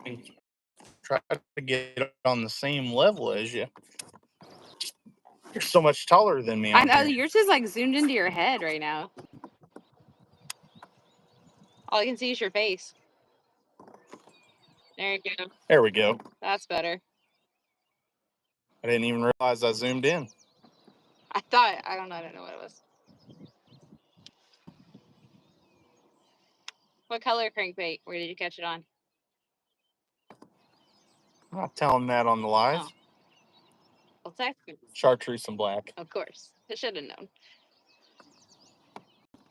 and try to get on the same level as you. You're so much taller than me. I know, yours is like zoomed into your head right now. All I can see is your face. There you go. There we go. That's better. I didn't even realize I zoomed in. I thought, I don't know what it was. What color crankbait? Where did you catch it on? I'm not telling that on the live. Oh. Well, text me. Chartreuse and black. Of course. I should have known.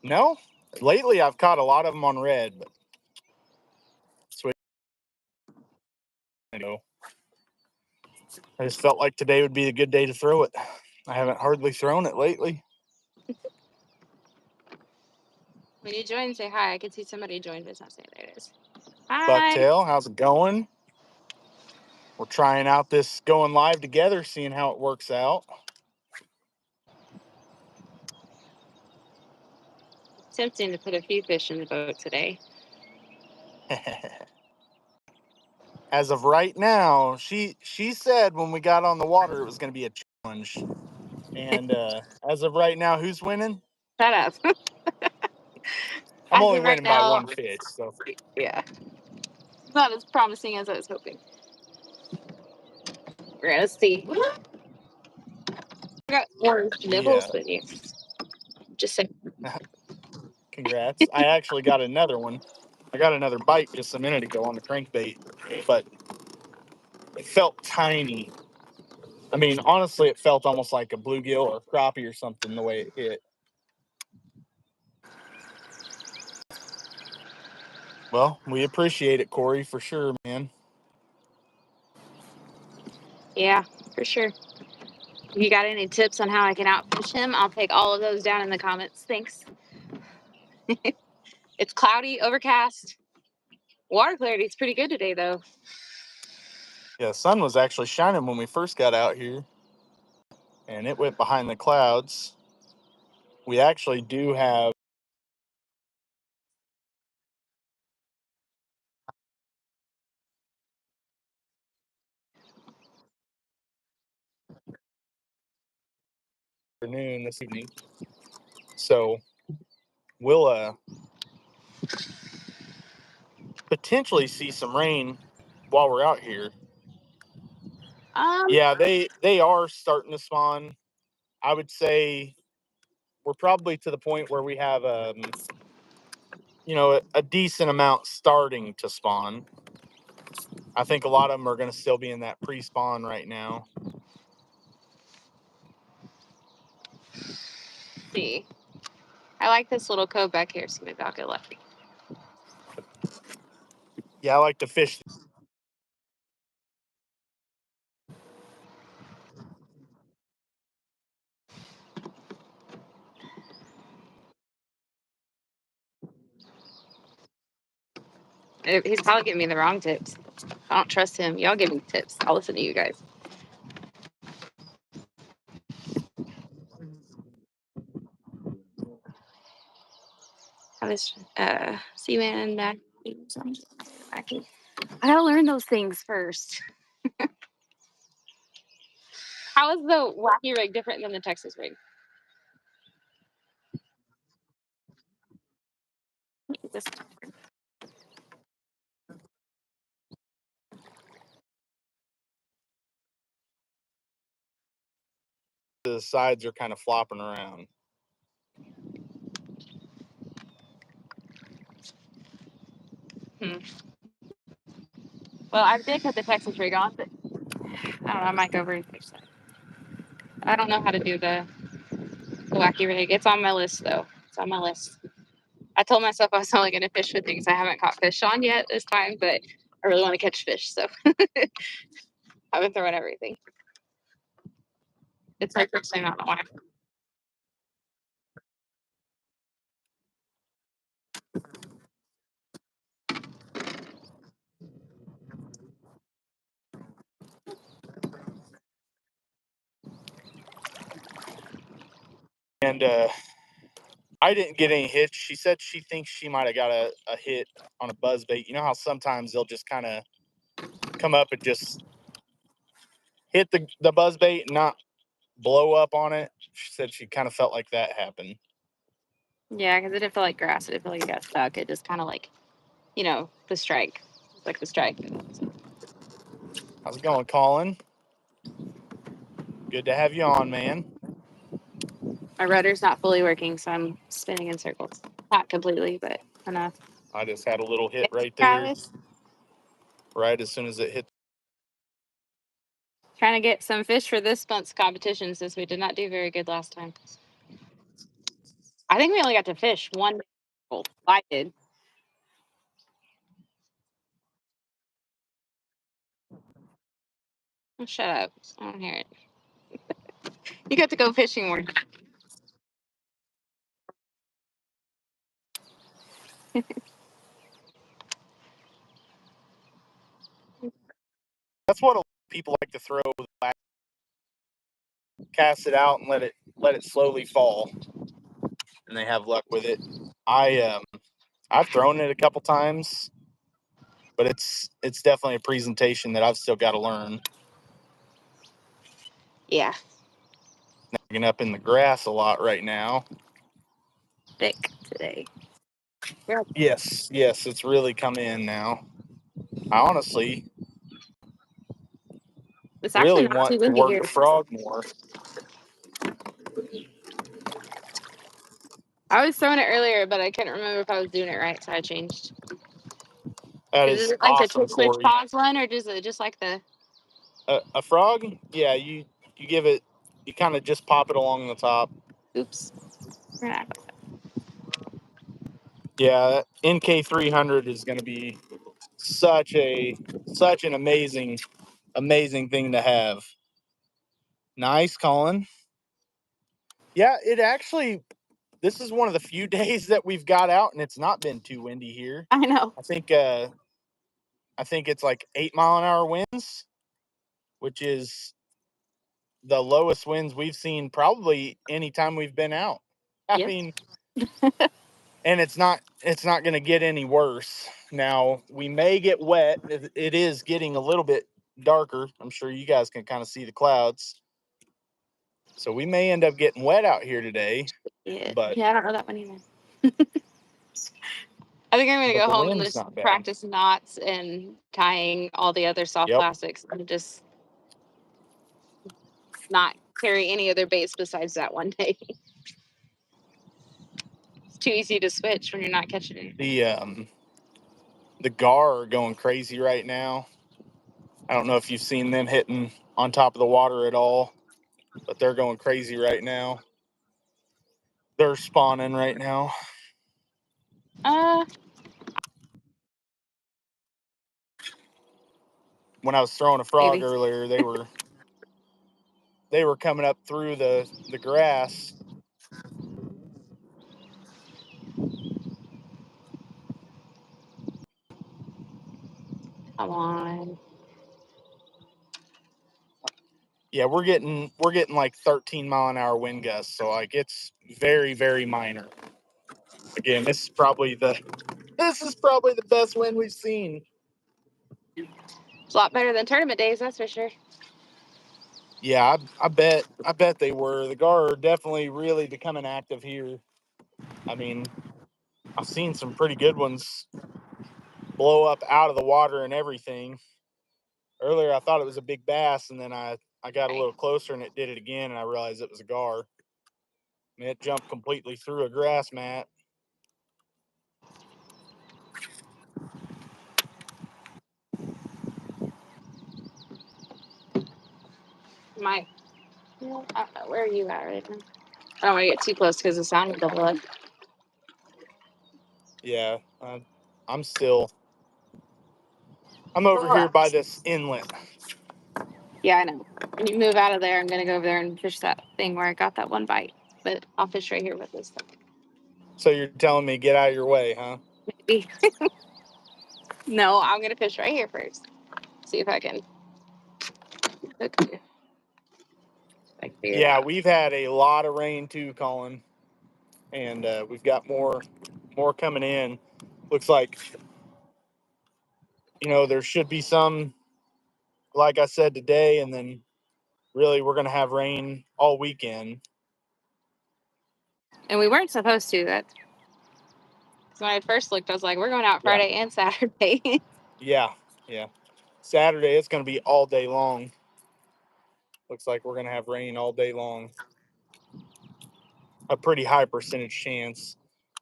No? Lately, I've caught a lot of them on red, but sweet. I just felt like today would be a good day to throw it. I haven't hardly thrown it lately. When you join, say hi. I can see somebody joined, but it's not saying there it is. Hi. Bucktail, how's it going? We're trying out this going live together, seeing how it works out. Tempting to put a few fish in the boat today. As of right now, she said when we got on the water it was going to be a challenge. And as of right now, who's winning? Shut up. I'm only winning by one fish. So yeah. It's not as promising as I was hoping. We're going to see. I got more nibbles than you. Just saying. Congrats. I actually got another one. I got another bite just a minute ago on the crankbait, but it felt tiny. I mean, honestly, it felt almost like a bluegill or a crappie or something the way it hit. Well, we appreciate it, Corey, for sure, man. Yeah, for sure. If you got any tips on how I can outfish him, I'll take all of those down in the comments. Thanks. It's cloudy, overcast. Water clarity is pretty good today, though. Yeah, the sun was actually shining when we first got out here, and it went behind the clouds. We actually do have afternoon this evening, so we'll potentially see some rain while we're out here. Yeah, they are starting to spawn. I would say we're probably to the point where we have a decent amount starting to spawn. I think a lot of them are going to still be in that pre-spawn right now. See, I like this little cove back here, so maybe I'll go lefty. Yeah, I like to fish. He's probably giving me the wrong tips. I don't trust him. Y'all give me tips. I'll listen to you guys. How does Seaman back? I gotta learn those things first. How is the wacky rig different than the Texas rig? This The sides are kind of flopping around. Well, I did cut the Texas rig on, but I don't know. I might go over and fix that. I don't know how to do the wacky rig. It's on my list, though. It's on my list. I told myself I was only going to fish with things I haven't caught fish on yet this time, but I really want to catch fish, so I've been throwing everything. It's my first time out on water. And I didn't get any hits. She said she thinks she might have got a hit on a buzzbait. You know how sometimes they'll just kind of come up and just hit the buzz bait and not blow up on it. She said she kind of felt like that happened. Yeah, because it didn't feel like grass. It didn't feel like it got stuck. It just kind of like, you know, the strike. It's like the strike. How's it going, Colin? Good to have you on, man. My rudder's not fully working, so I'm spinning in circles. Not completely, but enough. I just had a little hit Thanks, right there, Travis. right as soon as it hit. Trying to get some fish for this month's competition since we did not do very good last time. I think we only got to fish one. Well, I did. Oh, shut up. I don't hear it. You got to go fishing more. That's what a lot of people like to throw. Cast it out and let it slowly fall, and they have luck with it. I've thrown it a couple times, but it's definitely a presentation that I've still got to learn. Yeah. Snagging up in the grass a lot right now. Thick today. Yes, it's really come in now. I honestly It's actually really not too want to windy work here. the frog more. I was throwing it earlier, but I couldn't remember if I was doing it right, so I changed. That Is is it like the awesome, twitch switch Corey. pause one, or is it just like the? A frog? Yeah, you give it. You kind of just pop it along the top. Oops. We're gonna act Yeah, NK300 is going to be such an amazing thing to have. Nice, Colin. Yeah, it actually. This is one of the few days that we've got out, and it's not been too windy here. I know. I think it's like 8-mile-an-hour winds, which is the lowest winds we've seen probably any time we've been out. I Yep. mean, and it's not going to get any worse. Now, we may get wet. It is getting a little bit darker. I'm sure you guys can kind of see the clouds. So we may end up getting wet out here today. Yeah. But Yeah, I don't know that one either. I think I'm gonna but go the home and wind's just not bad. practice knots and tying all the other soft Yep. plastics and just not carry any other baits besides that one day. It's too easy to switch when you're not catching anything. The gar are going crazy right now. I don't know if you've seen them hitting on top of the water at all, but they're going crazy right now. They're spawning right now. When I was throwing a frog Maybe. earlier, they were coming up through the grass. Come on. Yeah, we're getting like 13-mile-an-hour wind gusts, so like it's very, very minor. Again, this is probably the best wind we've seen. It's a lot better than tournament days, that's for sure. Yeah, I bet they were. The gar are definitely really becoming active here. I mean, I've seen some pretty good ones blow up out of the water and everything. Earlier, I thought it was a big bass, and then I got a little closer, and it did it again, and I realized it was a gar. And it jumped completely through a grass mat. Where are you at right now? I don't want to get too close because the sound will double up. Yeah, I'm over here by this inlet. Yeah, I know. When you move out of there, I'm gonna go over there and fish that thing where I got that one bite. But I'll fish right here with this thing. So you're telling me get out of your way, huh? Maybe. No, I'm gonna fish right here first. See if I can hook you. I can figure it Yeah, out. we've had a lot of rain too, Colin, and we've got more coming in. Looks like there should be some like I said today, and then really we're going to have rain all weekend. And we weren't supposed to. That's when I first looked. I was like, we're going out Friday and Saturday. Yeah. Saturday, it's going to be all day long. Looks like we're going to have rain all day long. A pretty high percentage chance.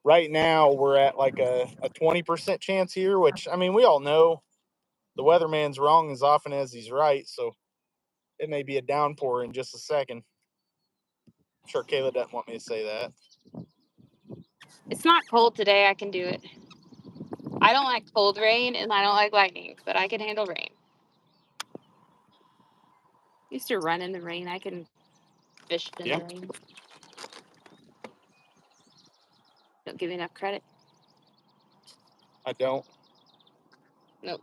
Right now, we're at like a 20% chance here, which, I mean, we all know the weatherman's wrong as often as he's right, so it may be a downpour in just a second. I'm sure Kayla doesn't want me to say that. It's not cold today. I can do it. I don't like cold rain and I don't like lightning, but I can handle rain. Used to run in the rain. I can fish in the rain. Don't give me enough credit. I don't. Nope.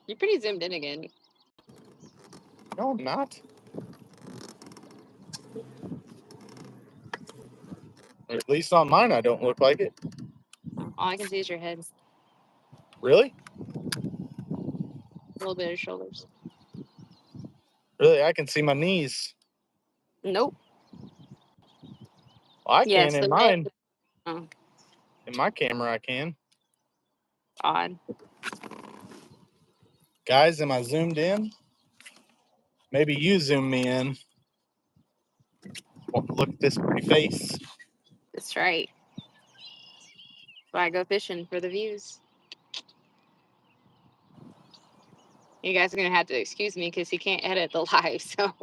You're pretty zoomed in again. No, I'm not. Or at least on mine, I don't look like it. All I can see is your head. Really? A little bit of shoulders. Really, I can see my knees. Nope. Well, I Yes, can in the mine. Oh. In my camera, I can. Odd. Guys, am I zoomed in? Maybe you zoom me in. Oh, look at this pretty face. That's right. That's why I go fishing, for the views. You guys are going to have to excuse me because he can't edit the live, so.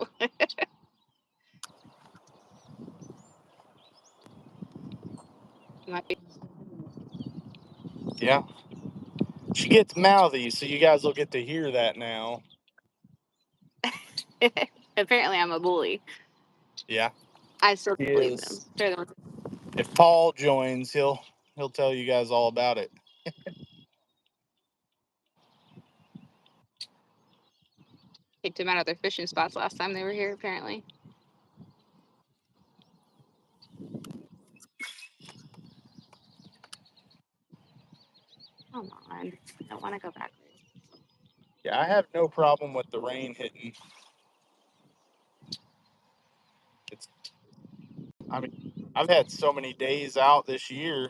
Might be. Yeah. She gets mouthy, so you guys will get to hear that now. Apparently, I'm a bully. Yeah. I still He believe is. them. If Paul joins, he'll tell you guys all about it. Kicked him out of their fishing spots last time they were here, apparently. Come on. I don't want to go backwards. Yeah, I have no problem with the rain hitting. I mean, I've had so many days out this year.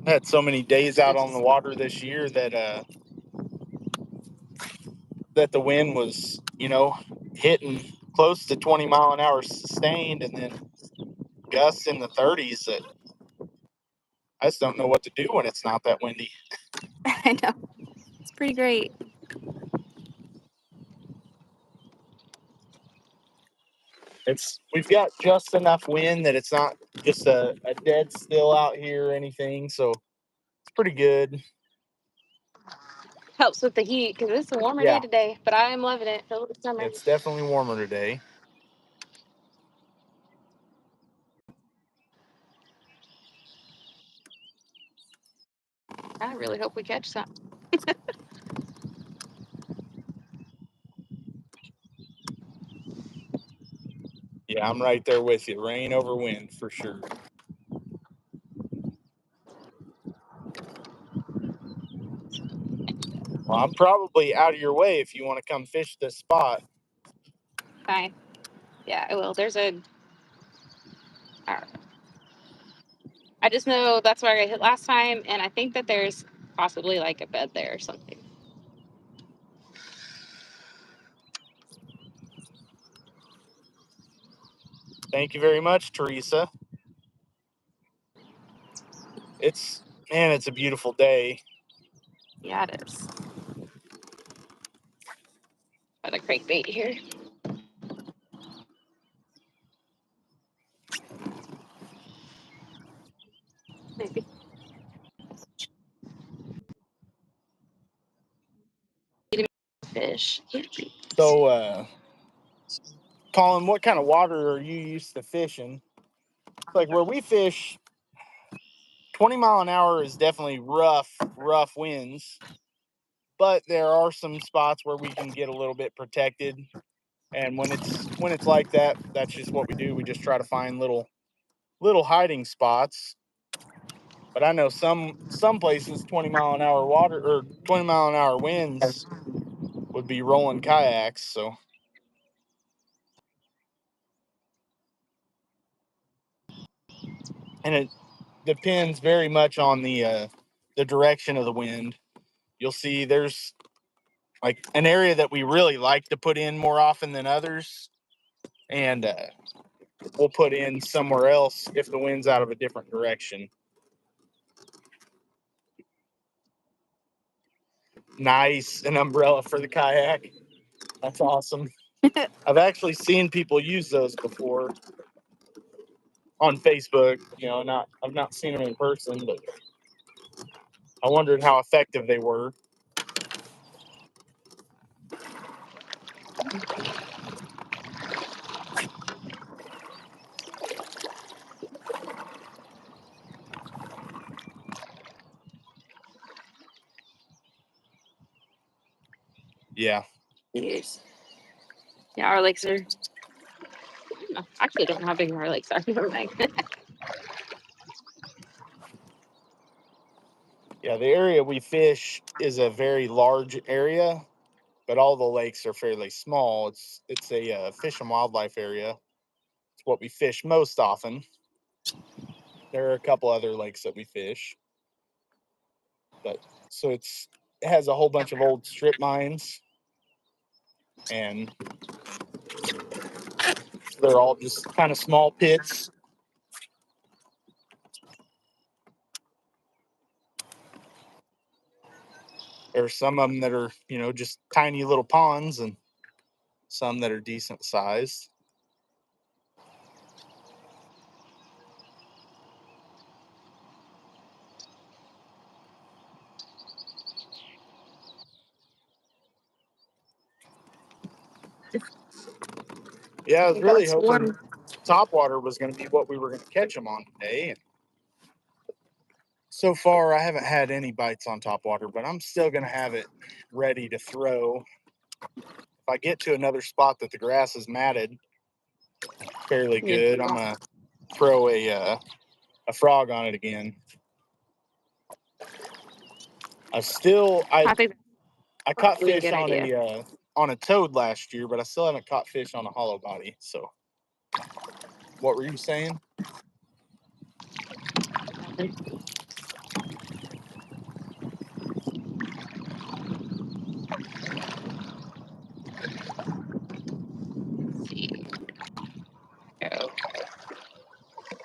I've had so many days out on the water this year that that the wind was, hitting close to 20 mile an hour sustained, and then gusts in the 30s that I just don't know what to do when it's not that windy. I know. It's pretty great. We've got just enough wind that it's not just a dead still out here or anything, so it's pretty good. Helps with the heat because it's a warmer day today, but I am loving it. Feel the summer. It's definitely warmer today. I really hope we catch some. Yeah, I'm right there with you. Rain over wind for sure. Well, I'm probably out of your way if you want to come fish this spot. Fine. Yeah, I will. There's a. I don't know. I just know that's where I got hit last time, and I think that there's possibly like a bed there or something. Thank you very much, Teresa. It's a beautiful day. Yeah, it is. Got a crankbait here. Maybe. Fish. So, Colin, what kind of water are you used to fishing? Like where we fish, 20 mile an hour is definitely rough winds, but there are some spots where we can get a little bit protected. And when it's like that, that's just what we do. We just try to find little hiding spots. But I know some places 20-mile-an-hour water or 20-mile-an-hour winds would be rolling kayaks. So, and it depends very much on the direction of the wind. You'll see there's like an area that we really like to put in more often than others, and we'll put in somewhere else if the wind's out of a different direction. Nice, an umbrella for the kayak. That's awesome. I've actually seen people use those before on Facebook. You know, I've not seen them in person, but I wondered how effective they were. Yeah. Jeez. Yeah, our lakes are. Actually, I don't know how big our lakes are. Never mind. Yeah, the area we fish is a very large area, but all the lakes are fairly small. It's a fish and wildlife area. It's what we fish most often. There are a couple other lakes that we fish, but so it has a whole bunch of old strip mines, and they're all just kind of small pits. There are some of them that are, you know, just tiny little ponds, and some that are decent sized. Yeah, I was really hoping topwater was going to be what we were going to catch them on today. And so far, I haven't had any bites on topwater, but I'm still going to have it ready to throw. If I get to another spot that the grass is matted fairly good, I'm going to throw a frog on it again. I caught fish on a toad last year, but I still haven't caught fish on a hollow body. So, what were you saying? Go.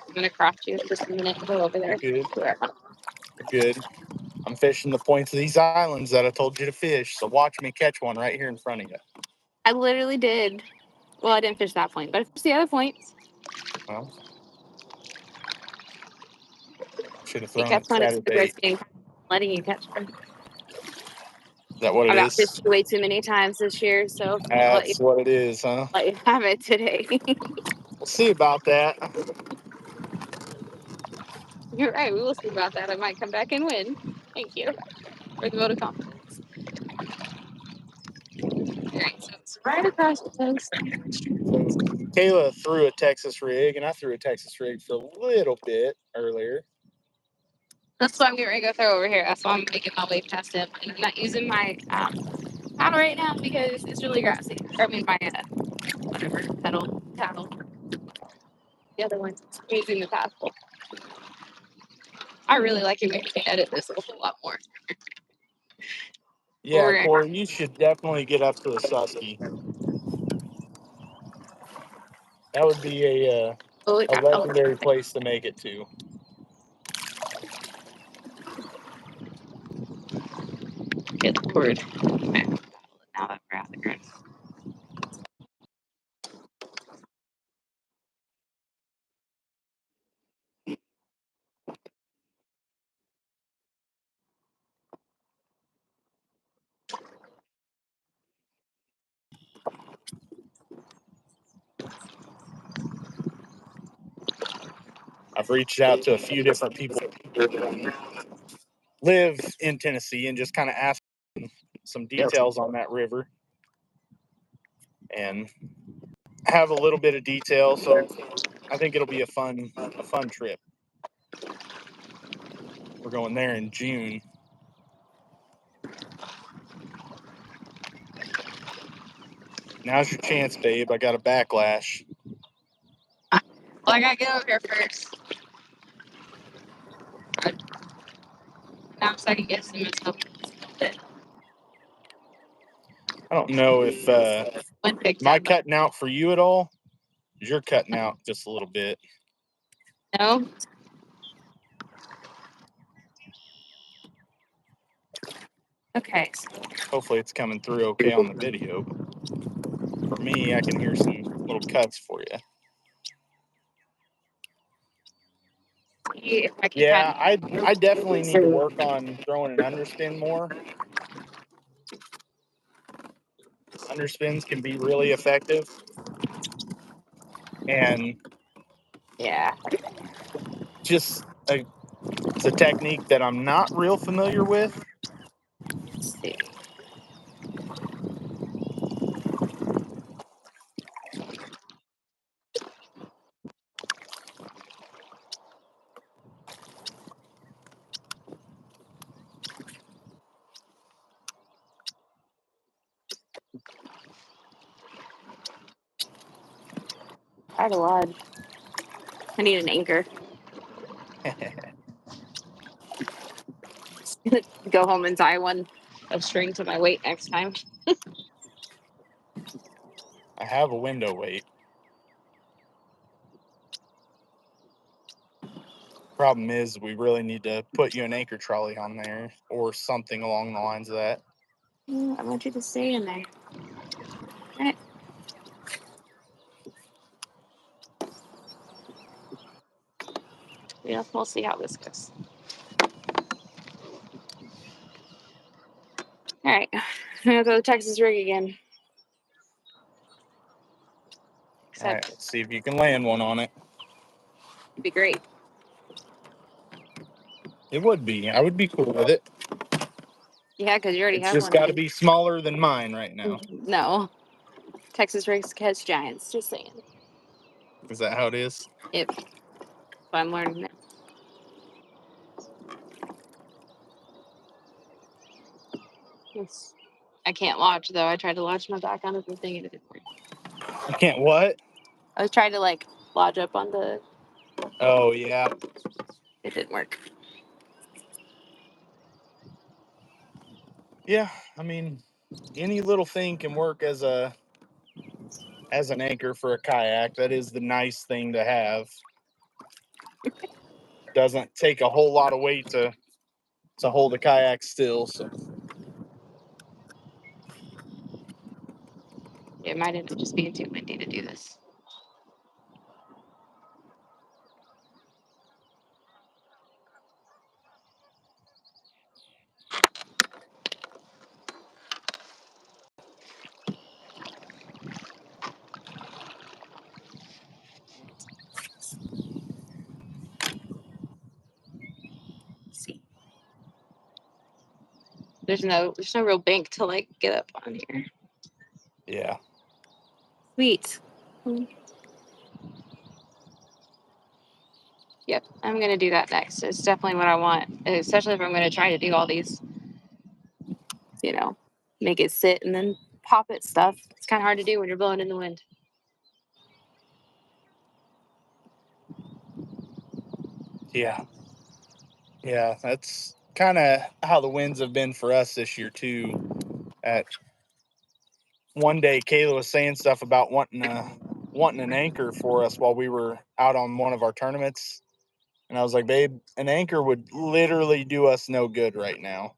I'm gonna cross you in just a minute and go over there. Good. Good. I'm fishing the points of these islands that I told you to fish. So watch me catch one right here in front of you. I literally did. Well, I didn't fish that point, but I fished the other points. Well, should have You thrown kept the on Chatterbait. letting you catch them. Is that what it I've is? fished way too many times this year, so That's what it is, huh? let you have it today. We'll see about that. You're right. We will see about that. I might come back and win. Thank you for the vote of confidence. All right, so it's right across the coast. Kayla threw a Texas rig, and I threw a Texas rig for a little bit earlier. That's what I'm getting ready to go throw over here. That's why I'm making my way past him. I'm not using my paddle right now because it's really grassy. Or I mean my whatever paddle. The other one's using the paddle. I really like it making me edit this a whole lot more. Yeah, Corey, you should definitely get up to the Susky. That would be a legendary place to make it to. Good Lord. Okay. Now that we're out the ground. I've reached out to a few different people that live in Tennessee and just kind of asked some details on that river and have a little bit of detail. So I think it'll be a fun trip. We're going there in June. Now's your chance, babe. I got a backlash. Well, I gotta get over here first. Now I'm second guessing myself. I don't know if am I cutting out for you at all? You're cutting out just a little bit. No. Okay. Hopefully it's coming through okay on the video. For me, I can hear some little cuts for you. If I can Yeah, I definitely need to work on throwing an underspin more. Underspins can be really effective. And yeah. just it's a technique that I'm not real familiar with. Let's see. Quite a lot. I need an anchor. Go home and tie one of string to my weight next time. I have a window weight. Problem is, we really need to put you an anchor trolley on there or something along the lines of that. I want you to stay in there. All right. Yeah, we'll see how this goes. All right, I'm gonna go to Texas rig again. All right, let's see if you can land one on it. It'd be great. It would be. I would be cool with it. Yeah, because you already It's have just one. got to be smaller than mine right now. No, Texas rigs catch giants. Just saying. Is that how it is? Yep. But I'm learning it. Yes. I can't lodge though. I tried to lodge my back onto the thing and it didn't work. You can't what? I was trying to like lodge up on the. Oh yeah. It didn't work. Yeah, I mean, any little thing can work as an anchor for a kayak. That is the nice thing to have. Doesn't take a whole lot of weight to hold a kayak still. So It might end up just being too windy to do this. See. There's no real bank to like get up on here. yeah. Sweet. Yep, I'm gonna do that next. It's definitely what I want, especially if I'm gonna try to do all these. You know, make it sit and then pop it stuff. It's kind of hard to do when you're blowing in the wind. Yeah. Yeah, that's kind of how the winds have been for us this year too. At one day, Kayla was saying stuff about wanting an anchor for us while we were out on one of our tournaments, and I was like, "Babe, an anchor would literally do us no good right now."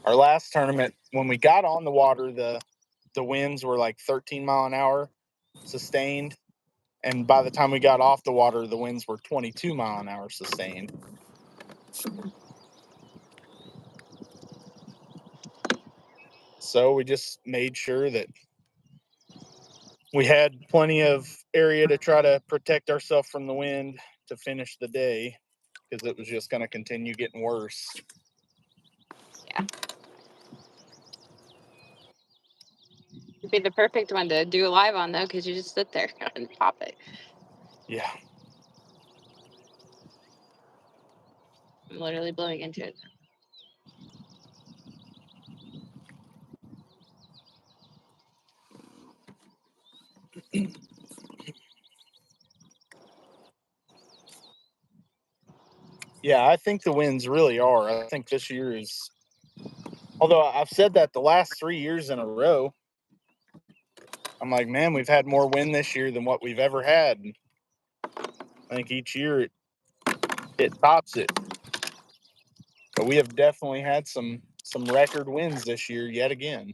Our last tournament, when we got on the water, the winds were like 13 mile an hour sustained, and by the time we got off the water, the winds were 22 mile an hour sustained. So we just made sure that we had plenty of area to try to protect ourselves from the wind to finish the day, because it was just going to continue getting worse. Yeah. It'd be the perfect one to do a live on though, because you just sit there and pop it. Yeah. I'm literally blowing into it. Yeah, I think the winds really are. I think this year is, although I've said that the last 3 years in a row, I'm like, man, we've had more wind this year than what we've ever had. I think each year it tops it. But we have definitely had some record wins this year yet again.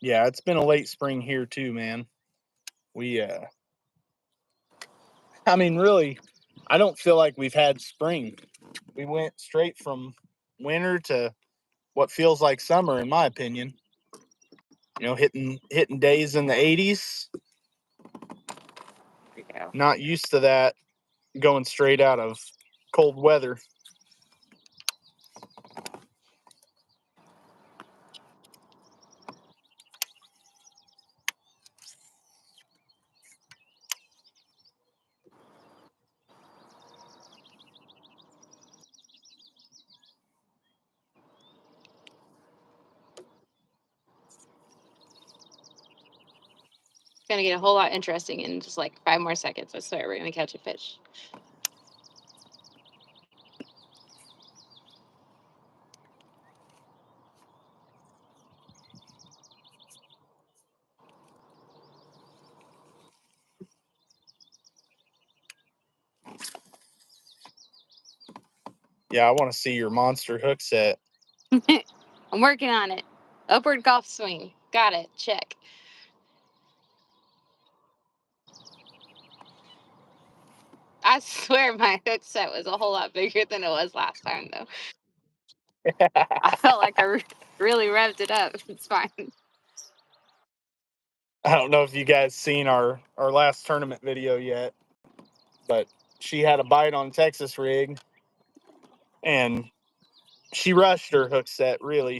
Yeah, it's been a late spring here too, man. I mean, really, I don't feel like we've had spring. We went straight from winter to what feels like summer, in my opinion. You know, hitting days in the 80s. Yeah. Not used to that going straight out of cold weather. It's gonna get a whole lot interesting in just like 5 more seconds. I swear we're gonna catch a fish. Yeah, I want to see your monster hook set. I'm working on it. Upward golf swing. Got it. Check. I swear my hook set was a whole lot bigger than it was last time, though. I felt like I really revved it up. It's fine. I don't know if you guys seen our last tournament video yet, but she had a bite on Texas rig, and she rushed her hook set. Really,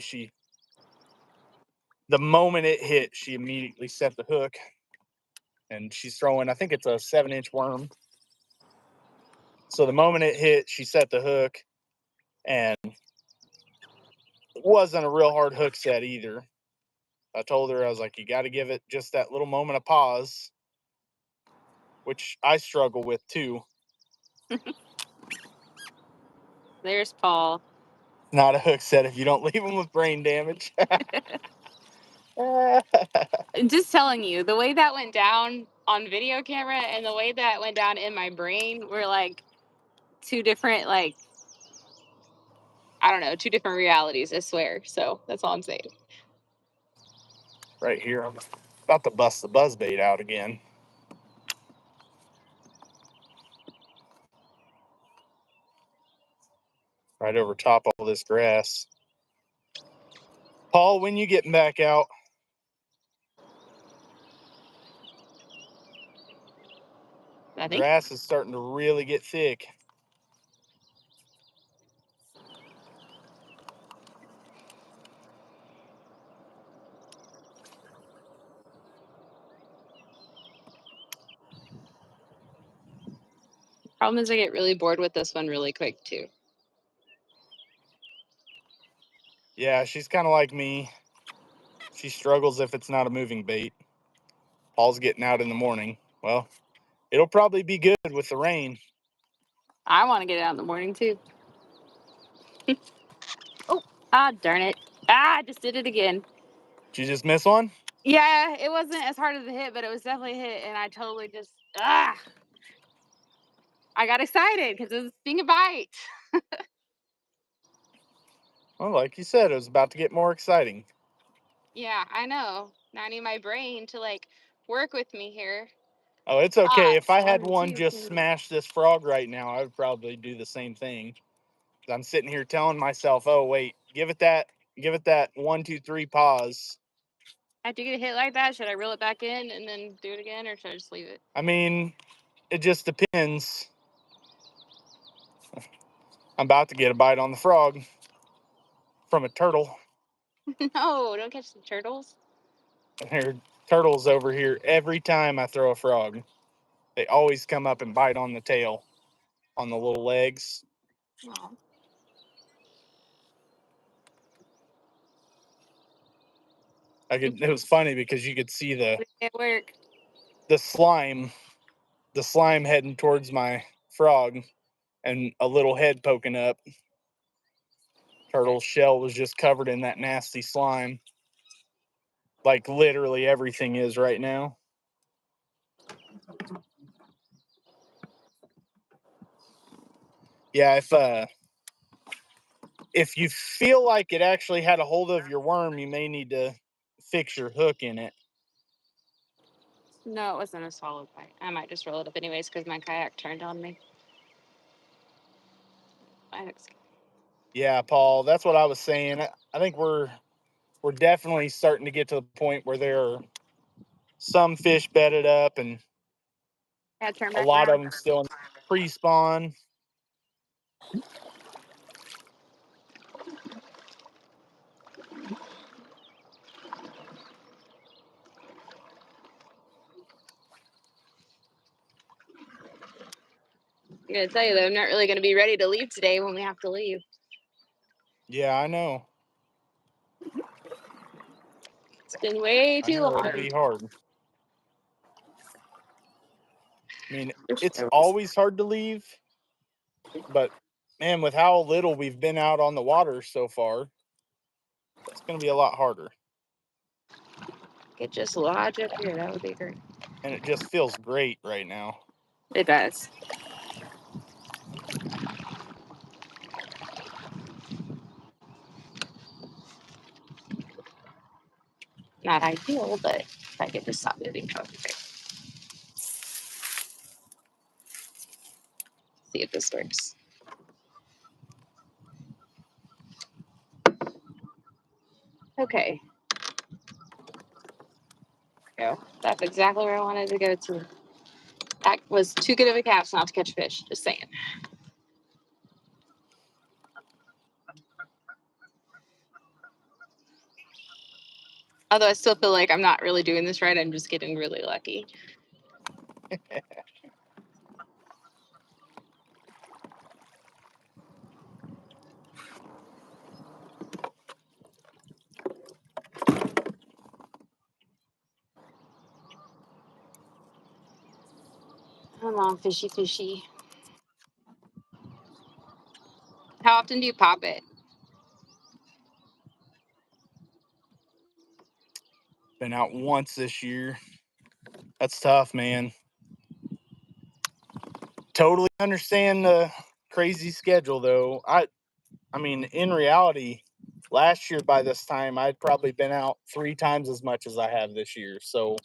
the moment it hit, she immediately set the hook, and she's throwing, I think it's a 7-inch worm. So the moment it hit, she set the hook, and it wasn't a real hard hook set either. I told her, I was like, you got to give it just that little moment of pause, which I struggle with too. There's Paul. Not a hook set if you don't leave him with brain damage. Just telling you, the way that went down on video camera and the way that went down in my brain were like two different, like, I don't know, two different realities, I swear. So that's all I'm saying. Right here, I'm about to bust the buzzbait out again. Right over top of all this grass. Paul, when you getting back out? I think Grass is starting to really get thick. problem is I get really bored with this one really quick too. Yeah, she's kind of like me. She struggles if it's not a moving bait. Paul's getting out in the morning. Well, it'll probably be good with the rain. I want to get out in the morning too. Oh, darn it. I just did it again. Did you just miss one? Yeah, it wasn't as hard as a hit, but it was definitely a hit, and I totally just, I got excited because it was being a bite. Well, like you said, it was about to get more exciting. Yeah, I know. Now I need my brain to, like, work with me here. Oh, it's okay. If I had 1, one 2, just 3. smash this frog right now, I would probably do the same thing. I'm sitting here telling myself, oh, wait, give it that 1, 2, 3 pause. After you get a hit like that, should I reel it back in and then do it again, or should I just leave it? I mean, it just depends. I'm about to get a bite on the frog from a turtle. No, don't catch the turtles. There are turtles over here every time I throw a frog. They always come up and bite on the tail, on the little legs. Oh. It was funny because you could see It work. the slime heading towards my frog and a little head poking up. Turtle's shell was just covered in that nasty slime. Like literally everything is right now. Yeah, if you feel like it actually had a hold of your worm, you may need to fix your hook in it. No, it wasn't a solid bite. I might just roll it up anyways because my kayak turned on me. Yeah, Paul, that's what I was saying. I think we're definitely starting to get to the point where there are some fish bedded up and a lot of them still in pre-spawn. I'm gonna tell you though, I'm not really gonna be ready to leave today when we have to leave. Yeah, I know. It's been way too long. It'll be hard. I mean, it's always hard to leave, but man, with how little we've been out on the water so far, it's going to be a lot harder. Could just lodge up here. That would be great. And it just feels great right now. It does. Not ideal, but if I could just stop moving, that would be great. See if this works. Okay. Go. That's exactly where I wanted to go to. That was too good of a cast not to catch fish. Just saying. Although I still feel like I'm not really doing this right. I'm just getting really lucky. Come on, fishy, fishy. How often do you pop it? Been out once this year. That's tough, man. Totally understand the crazy schedule, though. I mean, in reality, last year by this time, I'd probably been out 3 times as much as I have this year. So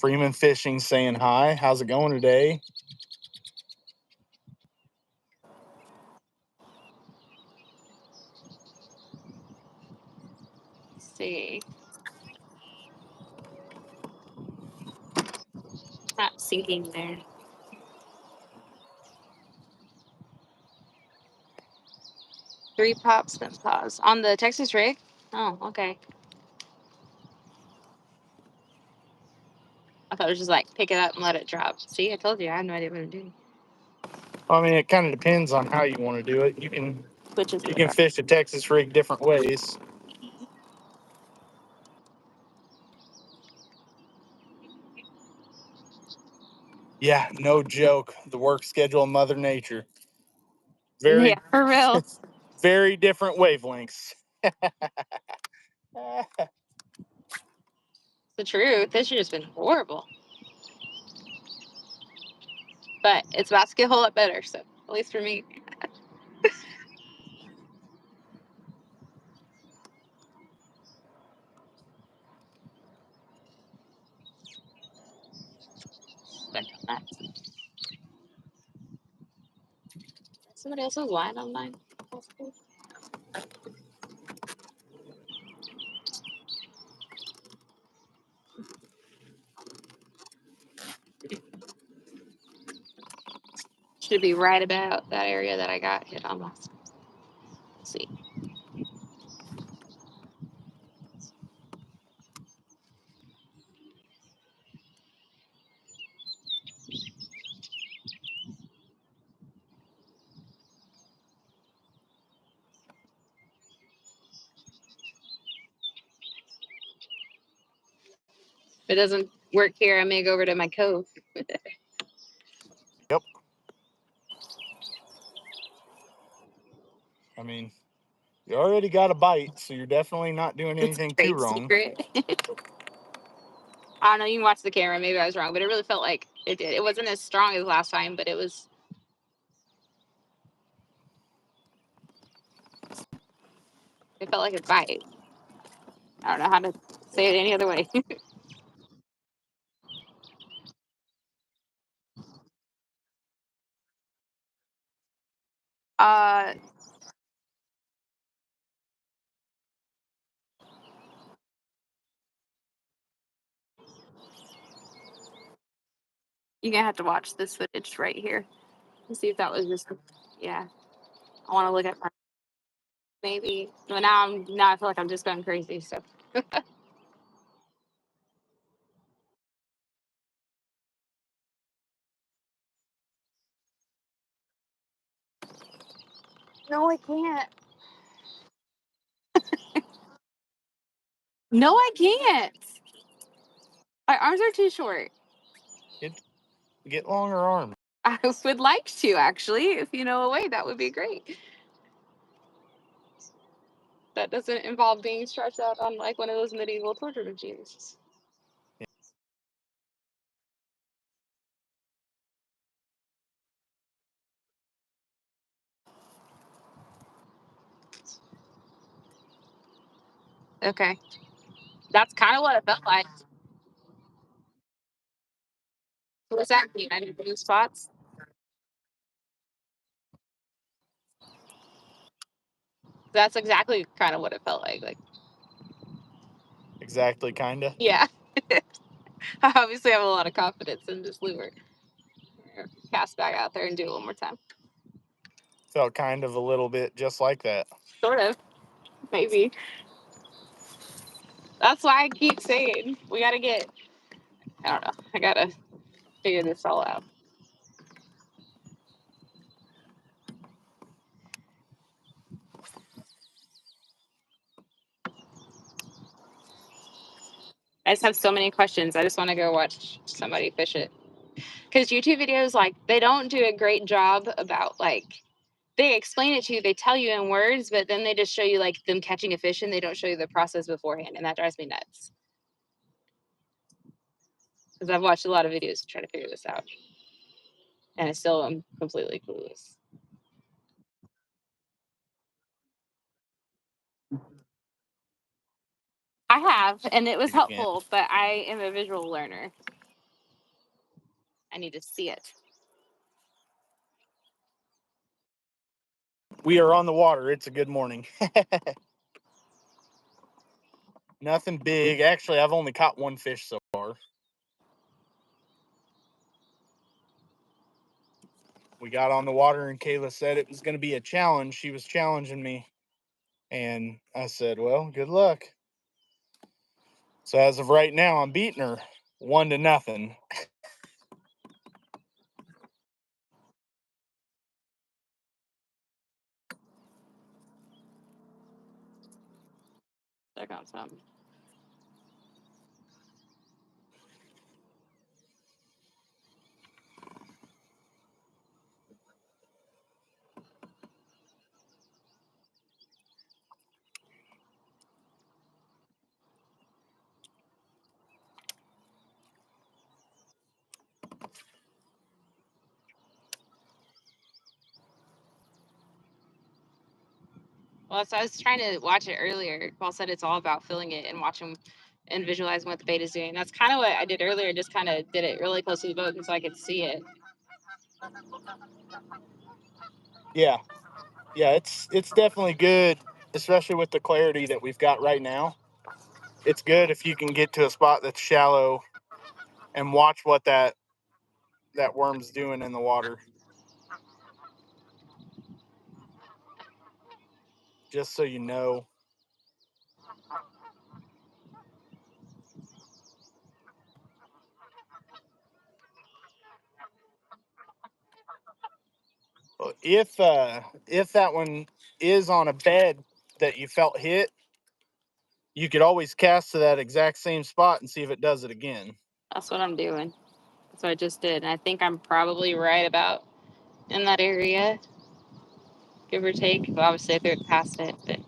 Freeman Fishing saying hi. How's it going today? Let's see. Not sinking there. Three pops, then pause. On the Texas rig? Oh, okay. I thought it was just like pick it up and let it drop. See, I told you I had no idea what I'm doing. I mean, it kind of depends on how you want to do it. You can You can fish a Texas rig different ways. Yeah, no joke. The work schedule of Mother Nature. Very, Yeah, for real. very different wavelengths. The truth. This year's been horrible. But it's about to get a whole lot better, so at least for me. Stuck on that. Somebody else's line on mine. Should be right about that area that I got hit on last. Let's see. If it doesn't work here, I may go over to my cove. Yep. I mean, you already got a bite, so you're definitely not doing anything too wrong. Secret. I don't know. You can watch the camera. Maybe I was wrong, but it really felt like it did. It wasn't as strong as last time, but it was. It felt like a bite. I don't know how to say it any other way. uh, you're gonna have to watch this footage right here and see if that was just. Yeah, I want to look at my. Maybe. Well, now I feel like I'm just going crazy. So. No, I can't. No, I can't. My arms are too short. Get longer arms. I would like to, actually. If you know a way, that would be great. That doesn't involve being stretched out on like one of those medieval torture machines. Okay. That's kind of what it felt like. What does that mean? I need new spots? That's exactly kind of what it felt like. Exactly, kind of. Yeah. I obviously have a lot of confidence in this lure. Cast back out there and do it one more time. Felt kind of a little bit just like that. Sort of. Maybe. That's why I keep saying we got to get. I don't know. I got to figure this all out. I just have so many questions. I just want to go watch somebody fish it. Because YouTube videos, like, they don't do a great job about, like, they explain it to you, they tell you in words, but then they just show you, like, them catching a fish and they don't show you the process beforehand. And that drives me nuts. Because I've watched a lot of videos to try to figure this out. And I still am completely clueless. I have, and it was helpful, but I am a visual learner. I need to see it. We are on the water. It's a good morning. Nothing big. Actually, I've only caught one fish so far. We got on the water and Kayla said it was going to be a challenge. She was challenging me. And I said, well, good luck. So as of right now, I'm beating her 1-0. Check out something. Well, so I was trying to watch it earlier. Paul said it's all about feeling it and watching and visualizing what the bait is doing. That's kind of what I did earlier. Just kind of did it really close to the boat so I could see it. Yeah. Yeah, it's definitely good, especially with the clarity that we've got right now. It's good if you can get to a spot that's shallow and watch what that worm's doing in the water. just so you know. If that one is on a bed that you felt hit, you could always cast to that exact same spot and see if it does it again. That's what I'm doing. That's what I just did. And I think I'm probably right about in that area, give or take. Well, obviously, I threw it past it, but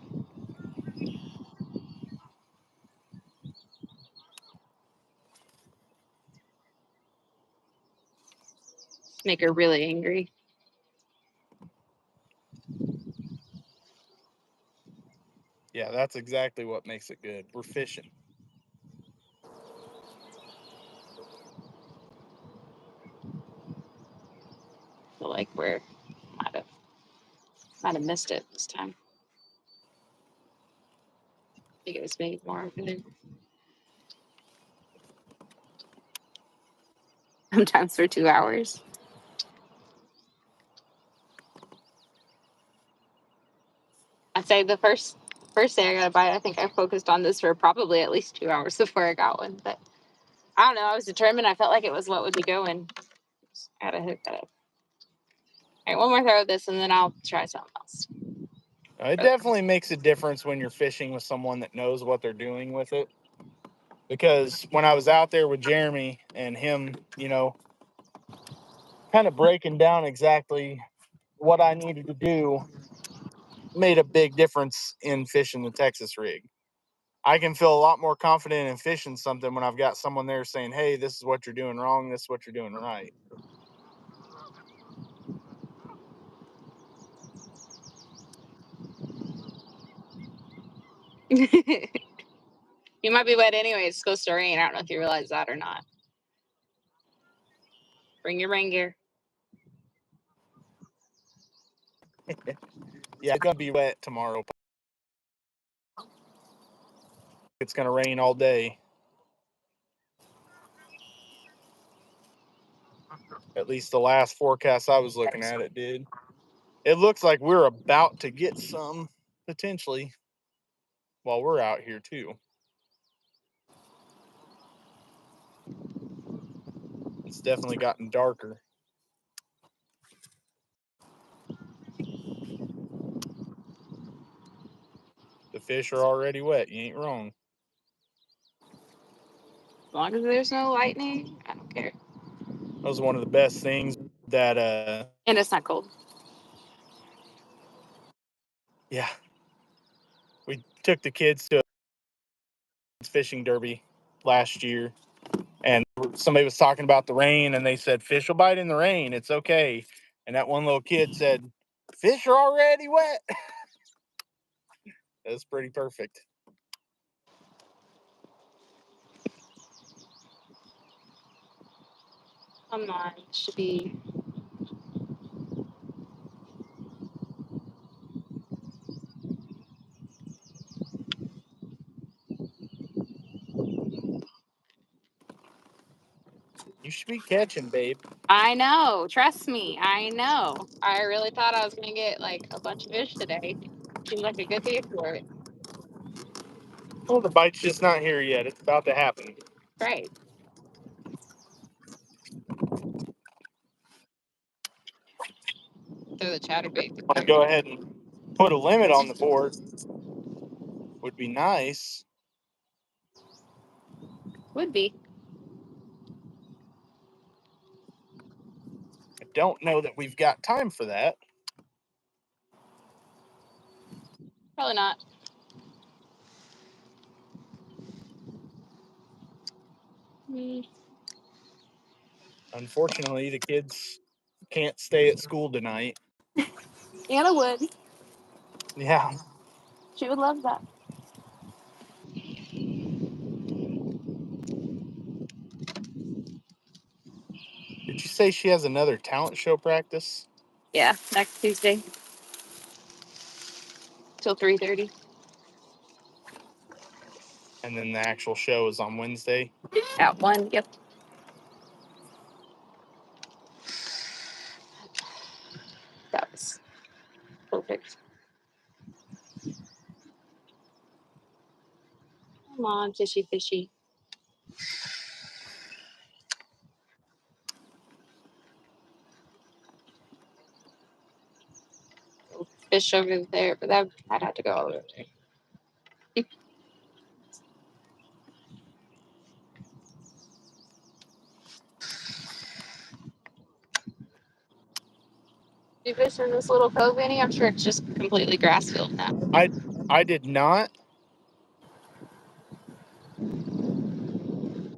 make her really angry. Yeah, that's exactly what makes it good. We're fishing. I feel like we're might have missed it this time. I think it was maybe more over there. Sometimes for 2 hours. I'd say the first day I got a bite, I think I focused on this for probably at least 2 hours before I got one. But I don't know. I was determined. I felt like it was what would be going. I gotta hook that up. All right, one more throw of this, and then I'll try something else. It definitely makes a difference when you're fishing with someone that knows what they're doing with it. Because when I was out there with Jeremy and him, you know, kind of breaking down exactly what I needed to do made a big difference in fishing the Texas rig. I can feel a lot more confident in fishing something when I've got someone there saying, hey, this is what you're doing wrong, this is what you're doing right. You might be wet anyway. It's supposed to rain. I don't know if you realize that or not. Bring your rain gear. Yeah, it's going to be wet tomorrow. It's going to rain all day. At least the last forecast I was looking at, it did. It looks like we're about to get some, potentially, while we're out here, too. It's definitely gotten darker. The fish are already wet. You ain't wrong. As long as there's no lightning, I don't care. That was one of the best things that And it's not cold. Yeah. We took the kids to a fishing derby last year, and somebody was talking about the rain, and they said, fish will bite in the rain. It's okay. And that one little kid said, fish are already wet. That's pretty perfect. Come on. It should be. You should be catching, babe. I know. Trust me. I know. I really thought I was going to get like a bunch of fish today. Seems like a good day for it. Well, the bite's just not here yet. It's about to happen. Right. Throw the chatterbait. Want to go ahead and put a limit on the board would be nice. Would be. I don't know that we've got time for that. Probably not. Unfortunately, the kids can't stay at school tonight. Anna would. Yeah. She would love that. Did you say she has another talent show practice? Yeah, next Tuesday. Till 3:30. And then the actual show is on Wednesday? At 1, yep. That was perfect. Come on, fishy, fishy. Fish over there, but I'd have to go all over there. You fish in this little cove, Annie? I'm sure it's just completely grass filled now. I did not.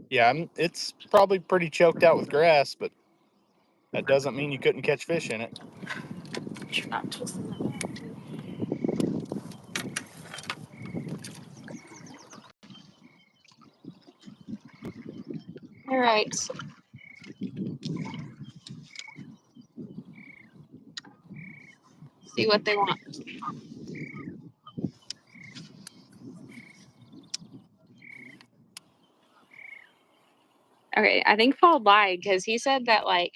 Yeah, it's probably pretty choked out with grass, but that doesn't mean you couldn't catch fish in it. You're not twisting that back. All right. See what they want. Okay, I think Paul lied because he said that like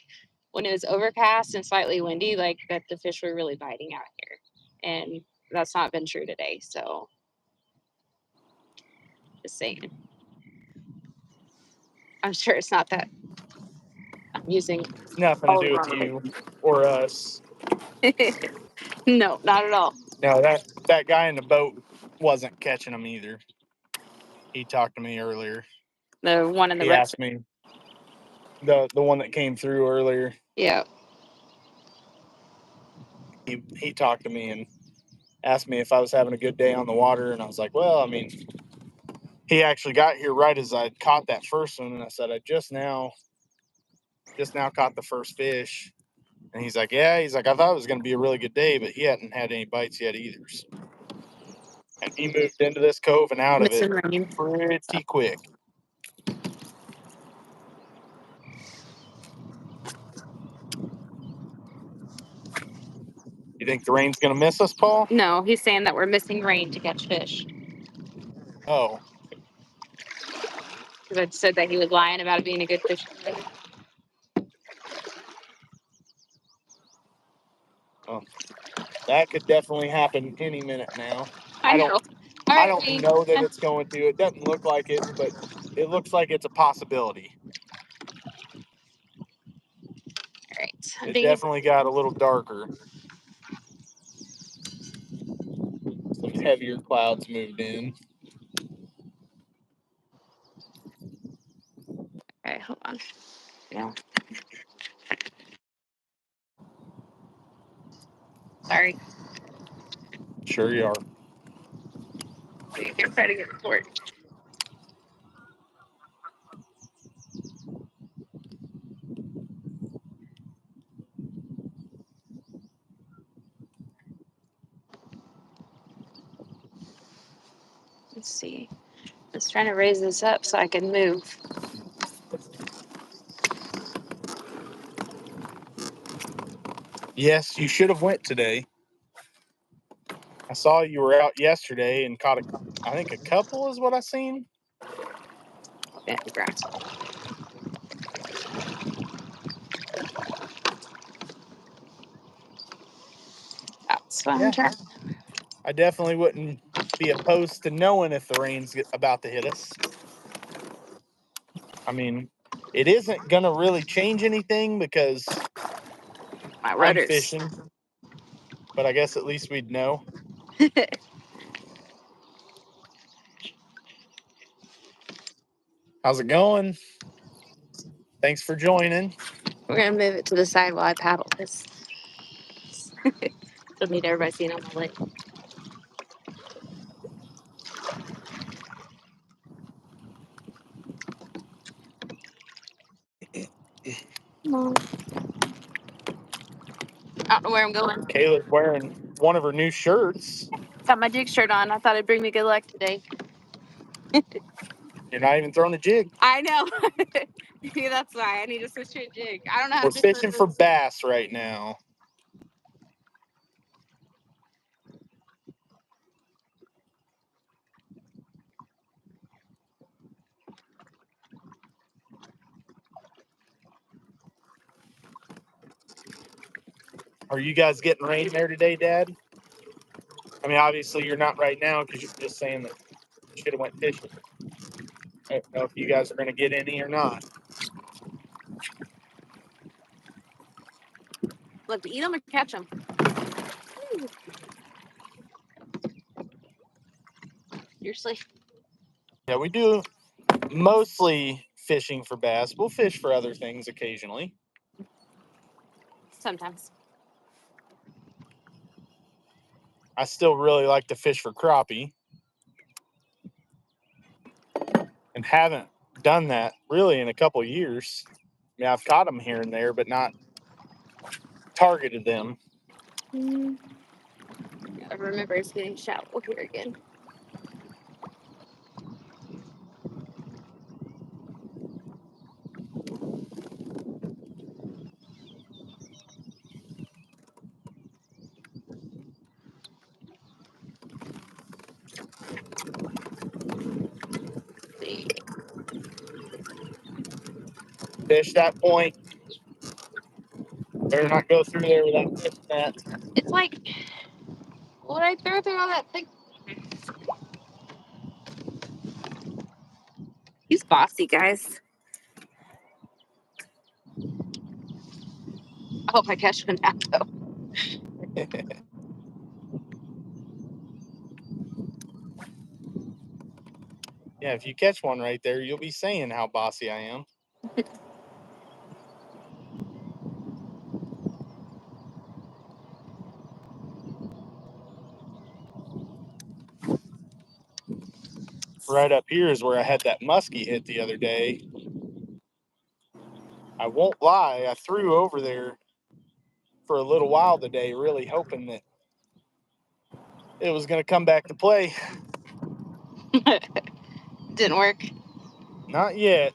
when it was overcast and slightly windy, like that the fish were really biting out here, and that's not been true today. So, just saying. I'm sure it's not that I'm using. It's nothing to do with you or us. No, not at all. No, that guy in the boat wasn't catching them either. He talked to me earlier. The one in the He asked me the one that came through earlier. Yeah. He talked to me and asked me if I was having a good day on the water, and I was like, well, I mean, he actually got here right as I caught that first one, and I said, I just now caught the first fish. And he's like, yeah, I thought it was going to be a really good day, but he hadn't had any bites yet either. And he moved into this cove and out of it pretty quick. You think the rain's going to miss us, Paul? No, he's saying that we're missing rain to catch fish. Oh. Because I said that he was lying about it being a good fishing day. Oh. That could definitely happen any minute now. I know. I don't know that it's going to. It doesn't look like it, but it looks like it's a possibility. All right. It definitely got a little darker. Some heavier clouds moved in. Okay, hold on. Yeah. Sorry. Sure you are. You can try to get the torch. Let's see. I was trying to raise this up so I can move. Yes, you should have went today. I saw you were out yesterday and caught I think a couple is what I seen. Yeah, the grass. That's what I'm trying. I definitely wouldn't be opposed to knowing if the rain's about to hit us. I mean, it isn't going to really change anything because My I'm rudders. fishing. But I guess at least we'd know. How's it going? Thanks for joining. We're going to move it to the side while I paddle this. Don't need everybody seeing on my leg. Come on. I don't know where I'm going. Kayla's wearing one of her new shirts. Got my jig shirt on. I thought it'd bring me good luck today. You're not even throwing a jig. I know. Yeah, that's why I need to switch to a jig. I don't know how We're to fishing for bass right now. Are you guys getting rain there today, Dad? I mean, obviously you're not right now because you're just saying that should have went fishing. I don't know if you guys are going to get any or not. Love to eat them or catch them. Seriously. Yeah, we do mostly fishing for bass. We'll fish for other things occasionally. Sometimes. I still really like to fish for crappie. And haven't done that really in a couple of years. I mean, I've caught them here and there, but not targeted them. I remember it's getting shallow here again. Fish that point. Better not go through there without fishing that. It's like, what did I throw through all that thing? He's bossy, guys. I hope I catch him now, though. Yeah, if you catch one right there, you'll be saying how bossy I am. Right up here is where I had that muskie hit the other day. I won't lie, I threw over there for a little while today, really hoping that it was going to come back to play. Didn't work. Not yet.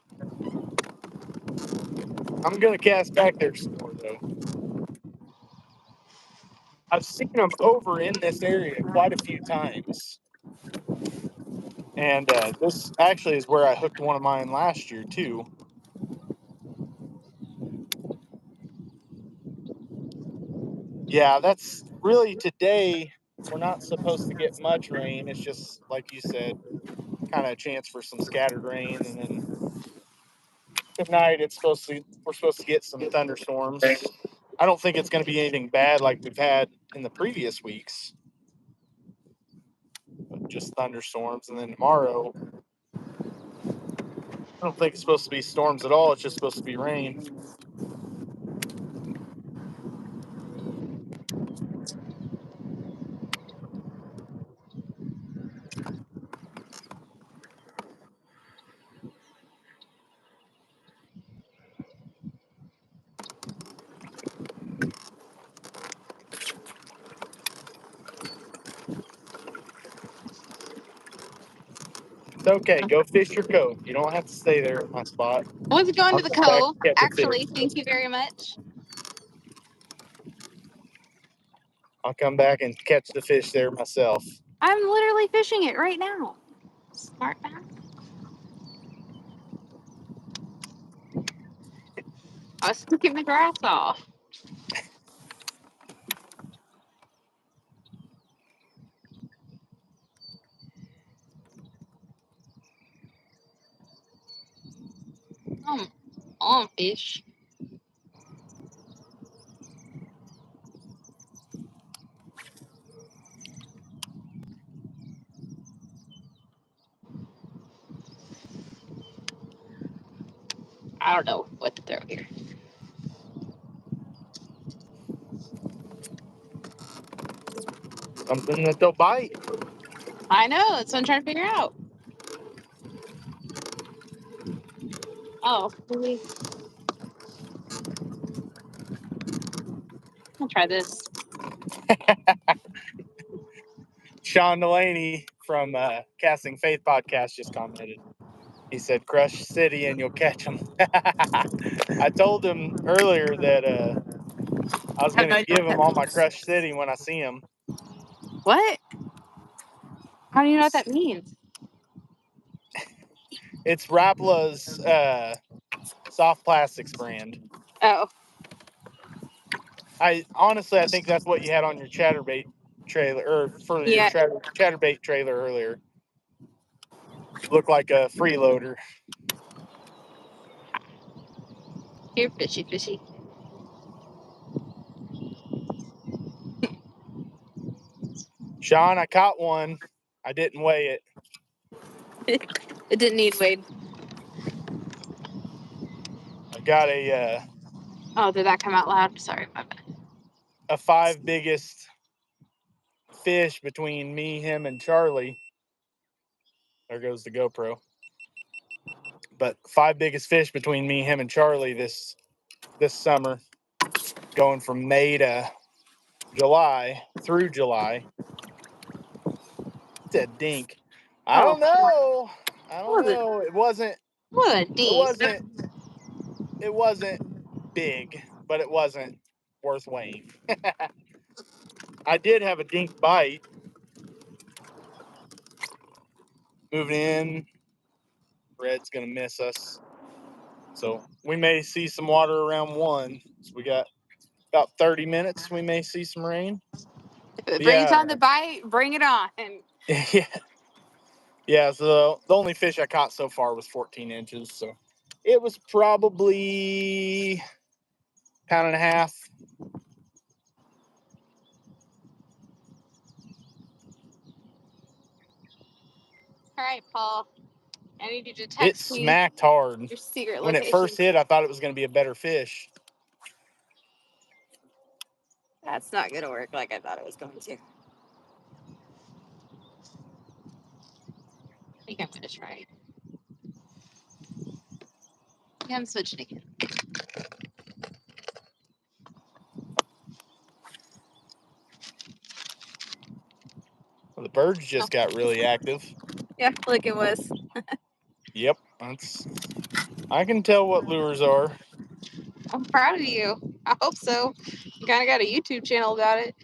I'm going to cast back there some more, though. I've seen them over in this area quite a few times. And this actually is where I hooked one of mine last year, too. Yeah, that's really today. We're not supposed to get much rain. It's just, like you said, kind of a chance for some scattered rain. And then tonight we're supposed to get some thunderstorms. I don't think it's going to be anything bad like we've had in the previous weeks. But just thunderstorms. And then tomorrow, I don't think it's supposed to be storms at all. It's just supposed to be rain. It's okay. Go fish your cove. You don't have to stay there at my spot. I was going I'll to the come back cove. and catch a Actually, fish. thank you very much. I'll come back and catch the fish there myself. I'm literally fishing it right now. Smart man. I was kicking the grass off. On fish. I don't know what to throw here. Something that they'll bite. I know. That's what I'm trying to figure out. Oh, really? I'll try this. Sean Delaney from Casting Faith podcast just commented. He said, "Crush City and you'll catch them." I told him earlier that I was going to give him all my Crush City when I see him. What? How do you know what that means? It's Rapla's soft plastics brand. Oh. I think that's what you had on your Chatterbait trailer, or for your Yeah. Chatterbait trailer earlier. You look like a freeloader. Here, fishy, fishy. Sean, I caught one. I didn't weigh it. It didn't need weight. I got a Oh, did that come out loud? Sorry, my bad. 5 biggest fish between me, him, and Charlie. There goes the GoPro. But 5 biggest fish between me, him, and Charlie this summer, going from May to July through July. It's a dink. I don't know. It wasn't. What a dink. It wasn't big, but it wasn't worth weighing. I did have a dink bite. Moving in, Red's gonna miss us, so we may see some water around 1. So we got about 30 minutes. We may see some rain. If it brings on the bite, bring it on. Yeah. Yeah, so the only fish I caught so far was 14 inches, so it was probably 1.5 pounds. All right, Paul. I need you to It text me smacked hard. your secret When location. it first hit, I thought it was going to be a better fish. That's not going to work like I thought it was going to. I think I'm going to try. Yeah, I'm switching again. Well, the birds just got really active. Yeah, like it was. Yep, I can tell what lures are. I'm proud of you. I hope so. You kind of got a YouTube channel about it.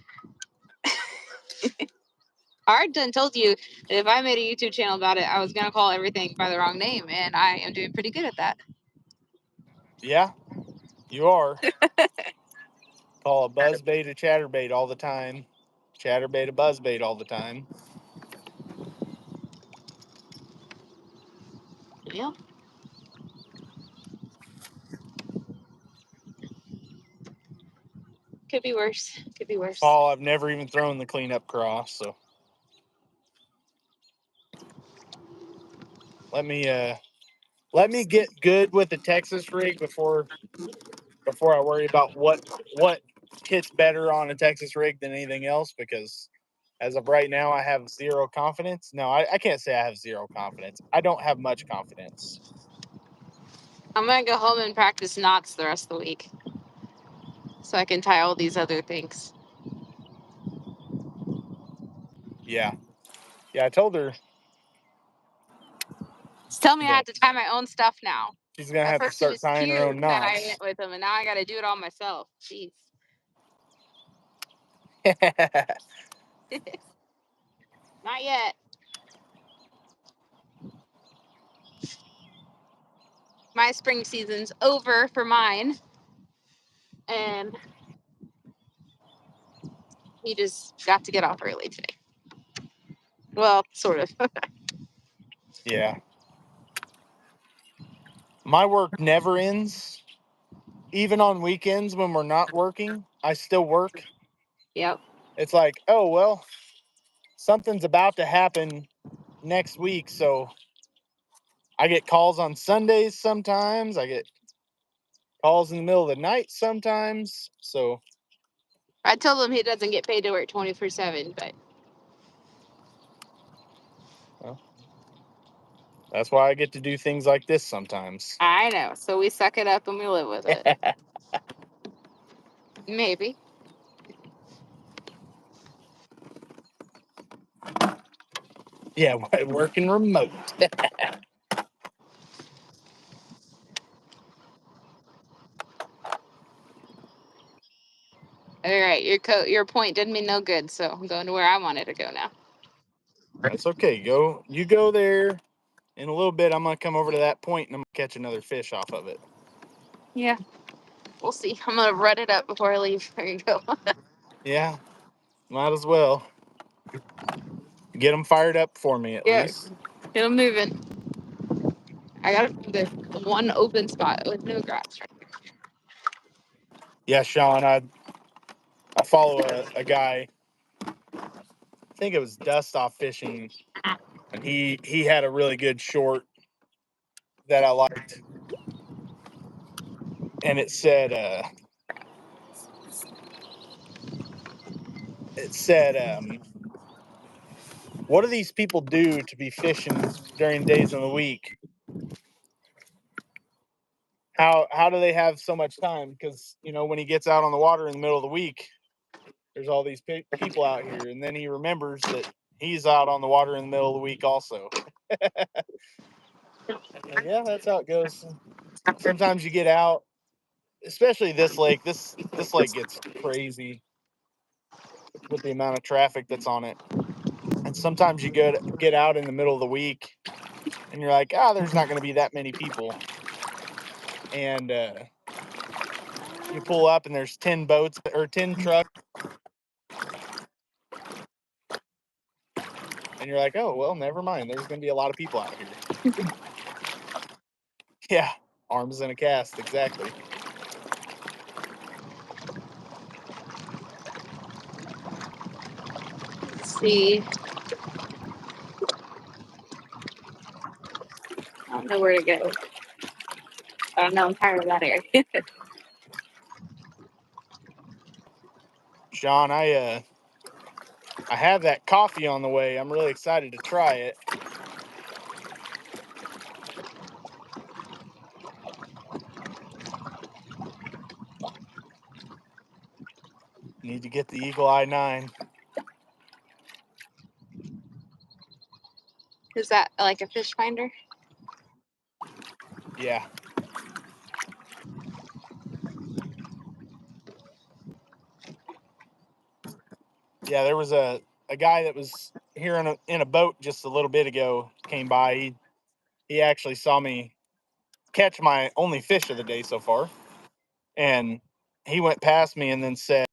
I already done told you that if I made a YouTube channel about it, I was going to call everything by the wrong name, and I am doing pretty good at that. Yeah, you are. Call a buzzbait a chatterbait all the time. Chatterbait a buzzbait all the time. Yeah. Could be worse. Could be worse. Paul, I've never even thrown the cleanup cross, so let me get good with the Texas rig before I worry about what hits better on a Texas rig than anything else, because as of right now I have 0 confidence. No, I can't say I have 0 confidence. I don't have much confidence. I'm going to go home and practice knots the rest of the week so I can tie all these other things. Yeah, I told her. Just tell me I have to tie my own stuff now. She's going to have to First it start was tying her cute own that I knots. went with them, and now I got to do it all myself. Jeez. Not yet. My spring season's over for mine, and he just got to get off early today. Well, sort of. Yeah. My work never ends. Even on weekends when we're not working, I still work. Yep. It's like, oh, well, something's about to happen next week, so I get calls on Sundays sometimes. I get calls in the middle of the night sometimes. So I told him he doesn't get paid to work 24/7, but well, that's why I get to do things like this sometimes. I know. So we suck it up and we live with it. Maybe. Yeah, working remote. All right, your point didn't mean no good, so I'm going to where I wanted to go now. That's okay. You go there. In a little bit, I'm going to come over to that point and I'm going to catch another fish off of it. Yeah. We'll see. I'm going to rut it up before I leave. There you go. Yeah, might as well. Get them fired up for me at least. Get them moving. I got the one open spot with no grass. Yeah, Sean, I follow a guy. I think it was Dust Off Fishing, and he had a really good short that I liked, and it said what do these people do to be fishing during days of the week? How do they have so much time? Because, you know, when he gets out on the water in the middle of the week, there's all these people out here, and then he remembers that he's out on the water in the middle of the week also. Yeah, that's how it goes. Sometimes you get out, especially this lake. This lake gets crazy with the amount of traffic that's on it. And sometimes you get out in the middle of the week, and you're like, there's not going to be that many people. And you pull up, and there's 10 boats or 10 trucks, and you're like, oh well, never mind. There's going to be a lot of people out here. Yeah, arms in a cast, exactly. Let's see. I don't know where to go. I don't know. I'm tired of that area. Sean, I have that coffee on the way. I'm really excited to try it. Need to get the Eagle Eye 9. Is that like a fish finder? Yeah. Yeah, there was a guy that was here in a boat just a little bit ago, came by. He actually saw me catch my only fish of the day so far. And he went past me and then said,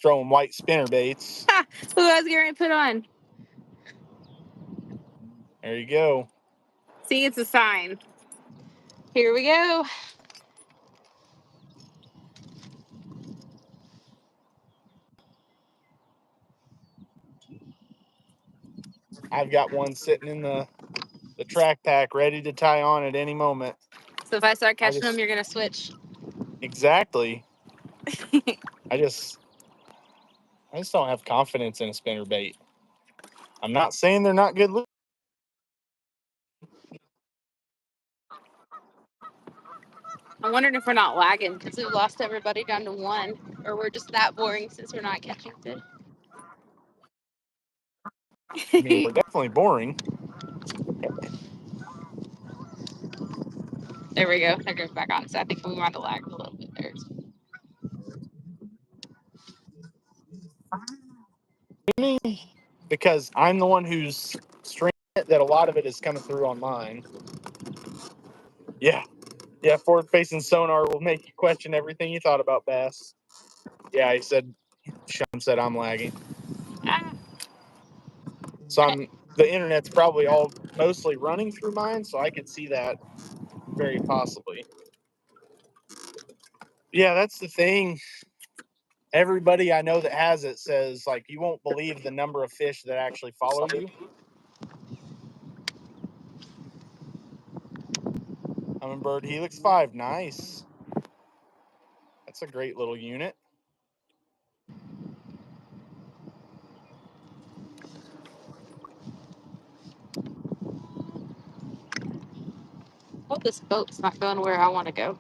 throwing white spinner baits. Who I was getting to put on? There you go. See, it's a sign. Here we go. I've got one sitting in the track pack ready to tie on at any moment. So if I start catching them, you're going to switch. Exactly. I just don't have confidence in a spinner bait. I'm not saying they're not good. I'm wondering if we're not lagging because we've lost everybody down to one, or we're just that boring since we're not catching fish. I mean, we're definitely boring. There we go. There goes back on. So I think we might have lagged a little bit there. Because I'm the one who's stringing it, that a lot of it is coming through on mine. Yeah. Yeah, forward-facing sonar will make you question everything you thought about bass. Yeah, Sean said I'm lagging. So the internet's probably all mostly running through mine, so I could see that very possibly. Yeah, that's the thing. Everybody I know that has it says, like, you won't believe the number of fish that actually follow you. Humminbird Helix 5, nice. That's a great little unit. Hope this boat's not going where I want to go.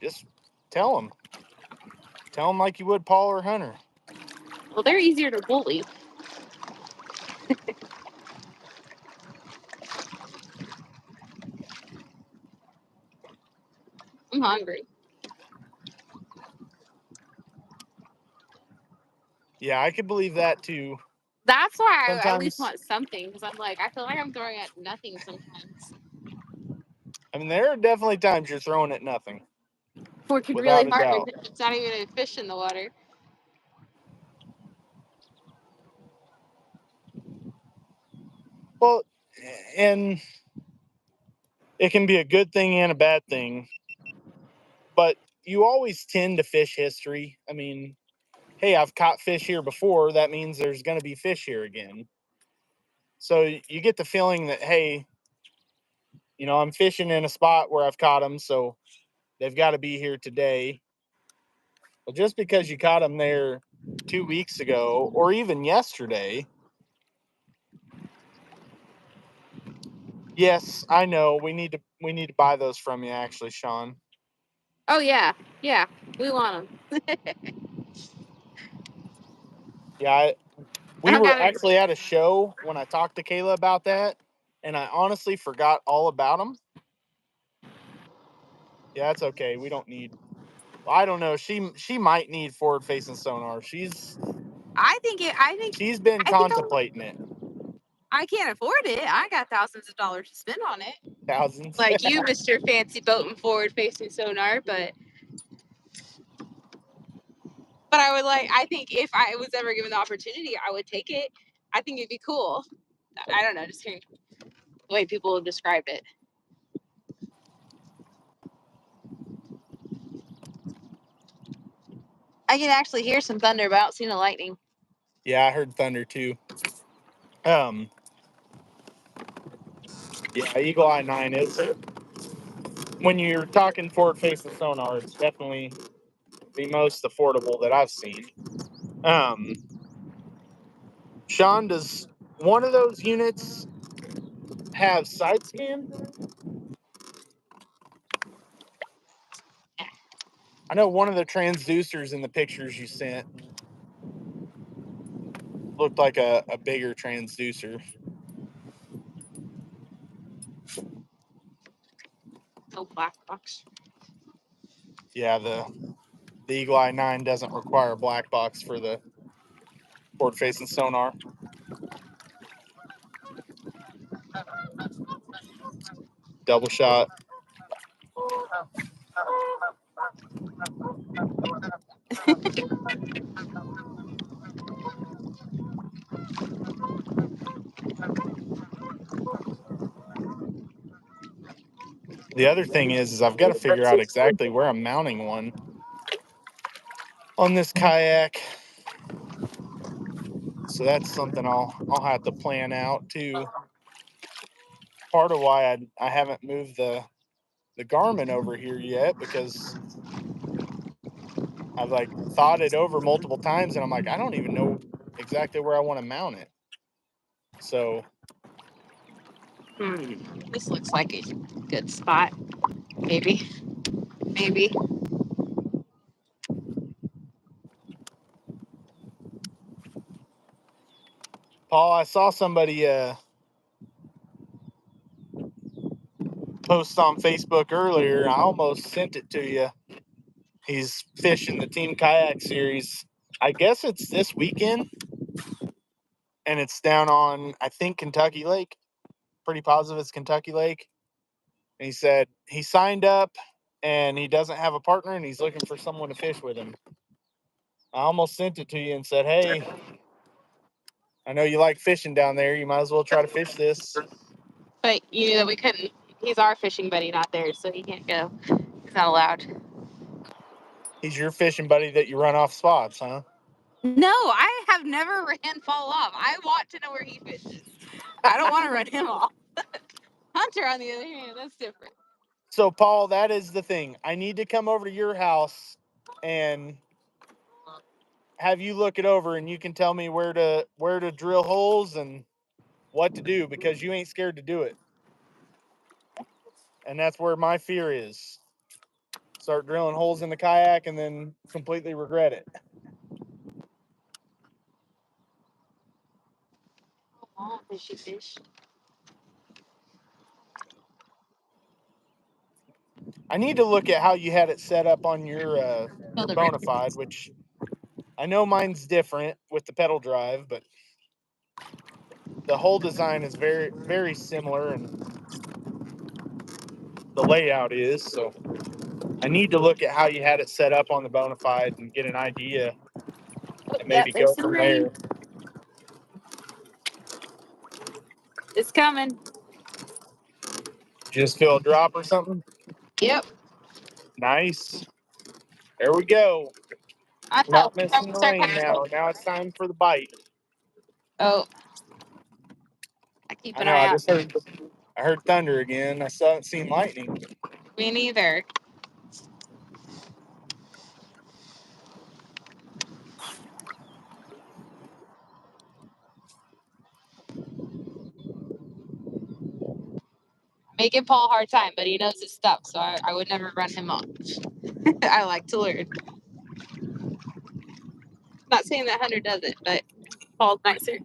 Just tell them. Tell them like you would Paul or Hunter. Well, they're easier to bully. I'm hungry. Yeah, I could believe that too. That's why I at least Sometimes, want something, because I'm like, I feel like I'm throwing at nothing sometimes. I mean, there are definitely times you're throwing at nothing. Working Without really a hard. doubt. It's not even a fish in the water. Well, and it can be a good thing and a bad thing, but you always tend to fish history. I mean, hey, I've caught fish here before. That means there's going to be fish here again. So you get the feeling that, hey, you know, I'm fishing in a spot where I've caught them, so they've got to be here today. Well, just because you caught them there 2 weeks ago or even yesterday. Yes, I know. We need to buy those from you, actually, Sean. Oh yeah, yeah, we want them. Yeah, we I were gotta. actually at a show when I talked to Kayla about that, and I honestly forgot all about them. Yeah, it's okay. We don't need. I don't know. She might need forward facing sonar. She's I think been I think contemplating it. I can't afford it. I got thousands of dollars to spend on it. Thousands. Like you, Mr. Fancy Boat and Forward Facing Sonar, but I would like. I think if I was ever given the opportunity, I would take it. I think it'd be cool. I don't know, just hearing the way people have described it. I can actually hear some thunder, but I don't see no lightning. Yeah, I heard thunder too. Yeah, Eagle Eye 9 is, when you're talking forward facing sonar, it's definitely the most affordable that I've seen. Sean, does one of those units have side scan? I know one of the transducers in the pictures you sent looked like a bigger transducer. Oh, black box. Yeah, the Eagle Eye 9 doesn't require a black box for the forward facing sonar. Double shot. The other thing is I've got to figure out exactly where I'm mounting one on this kayak. So that's something I'll have to plan out too. Part of why I haven't moved the Garmin over here yet, because I've like thought it over multiple times and I'm like, I don't even know exactly where I want to mount it. So This looks like a good spot. Maybe. Paul, I saw somebody post on Facebook earlier. I almost sent it to you. He's fishing the Team Kayak Series. I guess it's this weekend, and it's down on, I think, Kentucky Lake. Pretty positive it's Kentucky Lake. And he said he signed up and he doesn't have a partner and he's looking for someone to fish with him. I almost sent it to you and said, hey, I know you like fishing down there. You might as well try to fish this. But you know we couldn't. He's our fishing buddy, not theirs, so he can't go. He's not allowed. He's your fishing buddy that you run off spots, huh? No, I have never ran fall off. I want to know where he fishes. I don't want to run him off. Hunter, on the other hand, that's different. So, Paul, that is the thing. I need to come over to your house and have you look it over, and you can tell me where to drill holes and what to do, because you ain't scared to do it. And that's where my fear is. Start drilling holes in the kayak and then completely regret it. Oh, fishy fish. I need to look at how you had it set up on your Build a Bonafide, which I know mine's different with the pedal drive, but the whole design is very, very similar, and the layout is. So I need to look at how you had it set up on the Bonafide and get an idea, and maybe there's go some from rain. there. It's coming. Just feel a drop or something? Yep. Nice. There we go. I Not thought missing the rain now. Now it's time for the bite. Oh. I keep I an know. eye I out. just heard thunder again. I still haven't seen lightning. Me neither. Making Paul a hard time, but he knows his stuff, so I would never run him off. I like to learn. Not saying that Hunter doesn't, but Paul's nicer.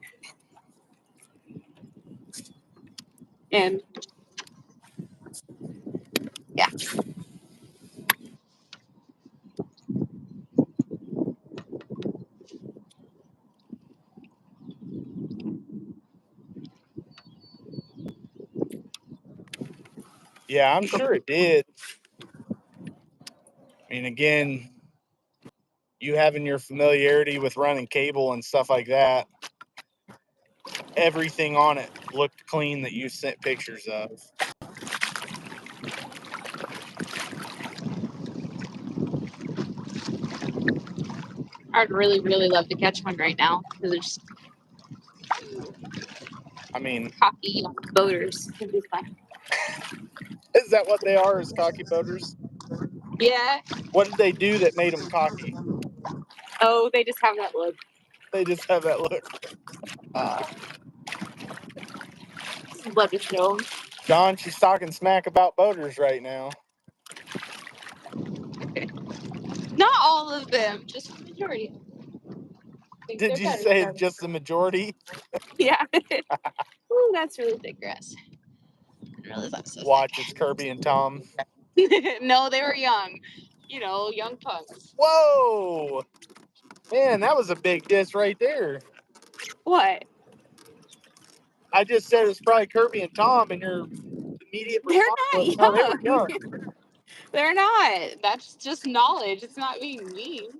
And yeah. Yeah, I'm sure it did. I mean, again, you having your familiarity with running cable and stuff like that, everything on it looked clean that you sent pictures of. I'd really, really love to catch one right now because they're just I mean, cocky boaters. It'd be fun. is that what they are, is cocky boaters? Yeah. What did they do that made them cocky? Oh, they just have that look. They just have that look. Love to show them. John, she's talking smack about boaters right now. Not all of them, just the majority. Did you say just the majority? Yeah. Ooh, that's really thick grass. I didn't realize that was so Watch, it's Kirby and Tom. thick. No, they were young. You know, young punks. Whoa! Man, that was a big diss right there. What? I just said it's probably Kirby and Tom, and your immediate They're response was, not no, they were young. They're not. That's just knowledge. It's not being mean.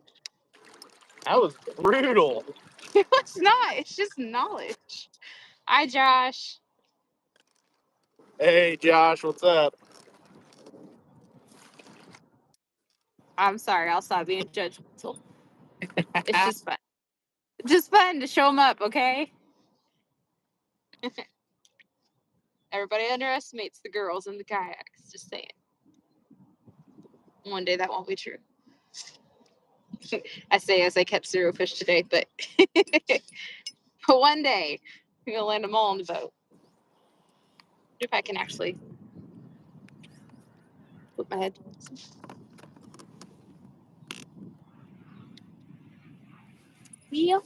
That was brutal. It's not. It's just knowledge. Hi, Josh. Hey, Josh, what's up? I'm sorry. I'll stop being judgmental. It's just fun. Just fun to show them up, okay? Everybody underestimates the girls in the kayaks. Just saying. One day that won't be true. I say as I kept 0 fish today, but one day we'll land them all on the boat. If I can actually put my head. Yeah.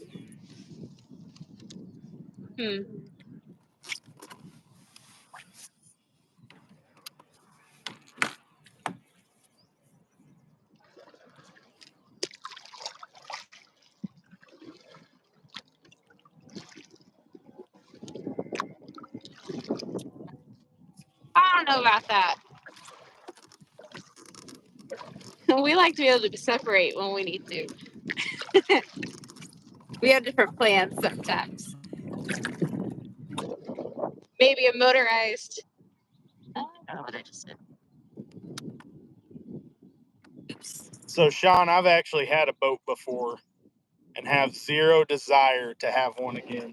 I don't know about that. We like to be able to separate when we need to. We have different plans sometimes. Maybe a motorized. I don't know what I just said. Oops. So, Sean, I've actually had a boat before and have zero desire to have one again.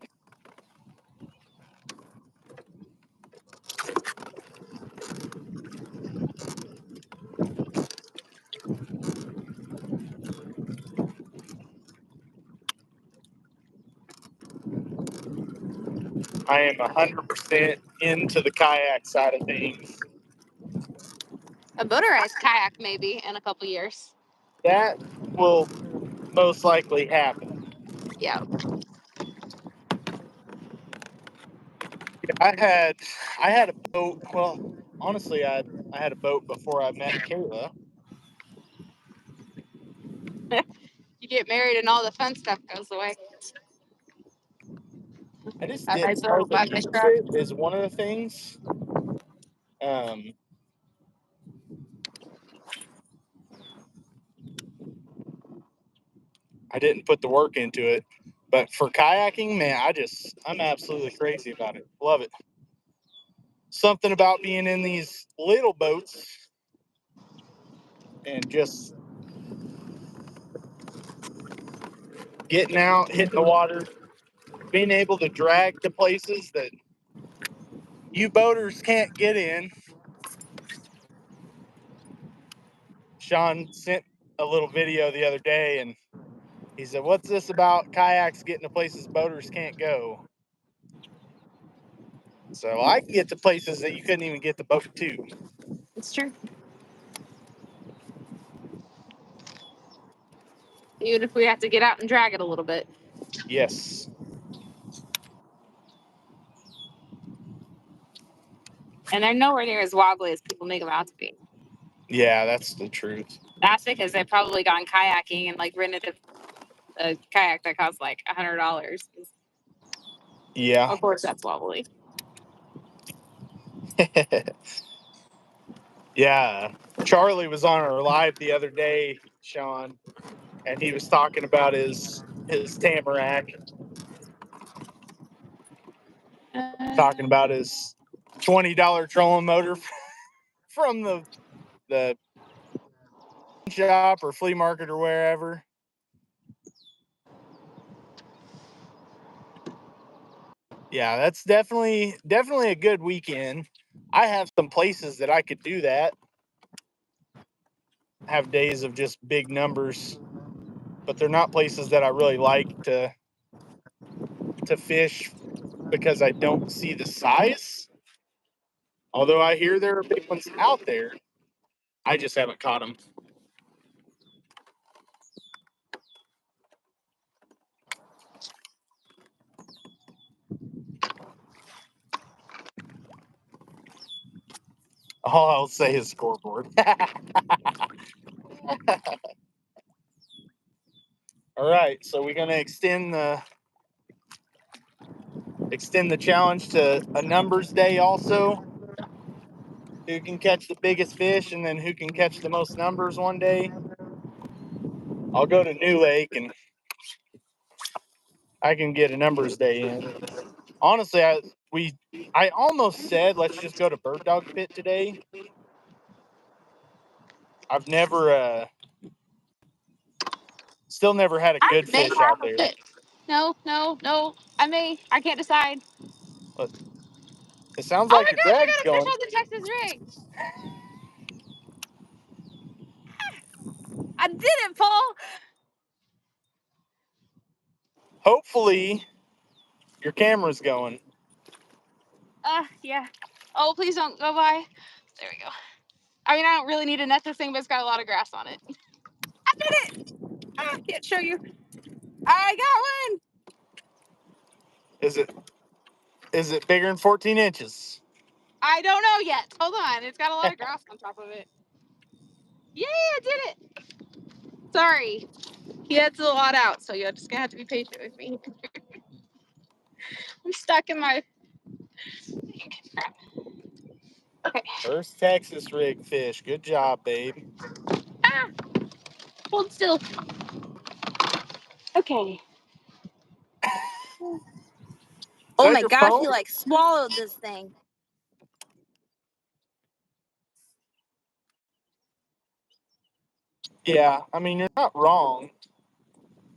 I am 100% into the kayak side of things. A motorized kayak, maybe in a couple years. That will most likely happen. Yeah. I had a boat. Well, honestly, I had a boat before I met Kayla. You get married and all the fun stuff goes away. I just A didn't nice know little that 5-fish truck. it is one of the things. I didn't put the work into it, but for kayaking, man, I'm absolutely crazy about it. Love it. Something about being in these little boats and just getting out, hitting the water, being able to drag to places that you boaters can't get in. Sean sent a little video the other day and he said, "What's this about kayaks getting to places boaters can't go?" So I can get to places that you couldn't even get the boat to. It's true. Even if we have to get out and drag it a little bit. Yes. And they're nowhere near as wobbly as people make them out to be. Yeah, that's the truth. That's because they've probably gone kayaking and like rented a kayak that costs like $100. Yeah. Of course, that's wobbly. Yeah. Charlie was on our live the other day, Sean, and he was talking about his Tamarack, talking about his $20 trolling motor from the shop or flea market or wherever. Yeah, that's definitely a good weekend. I have some places that I could do that. Have days of just big numbers, but they're not places that I really like to fish because I don't see the size. Although I hear there are big ones out there, I just haven't caught them. All I'll say is scoreboard. All right, so we're gonna extend the challenge to a numbers day also. Who can catch the biggest fish and then who can catch the most numbers one day. I'll go to New Lake and I can get a numbers day in. Honestly, I almost said let's just go to Bird Dog Pit today. I've never still never had a good fish out there. No. I can't decide. But it sounds Oh like my your gosh, I drag's got a fish going. on the Texas rig. I didn't, Paul. Hopefully your camera's going. Yeah. Oh, please don't go by. There we go. I mean, I don't really need to net this thing, but it's got a lot of grass on it. I did it. I can't show you. I got one. Is it bigger than 14 inches? I don't know yet. Hold on. It's got a lot of grass on top of it. Yeah, I did it. Sorry. He had a lot out, so you're just going to have to be patient with me. I'm stuck in my... Crap. Okay. First Texas rig fish. Good job, babe. Ah! Hold still. Okay. Oh my Your gosh, phone? he like swallowed this thing. Yeah, I mean, you're not wrong.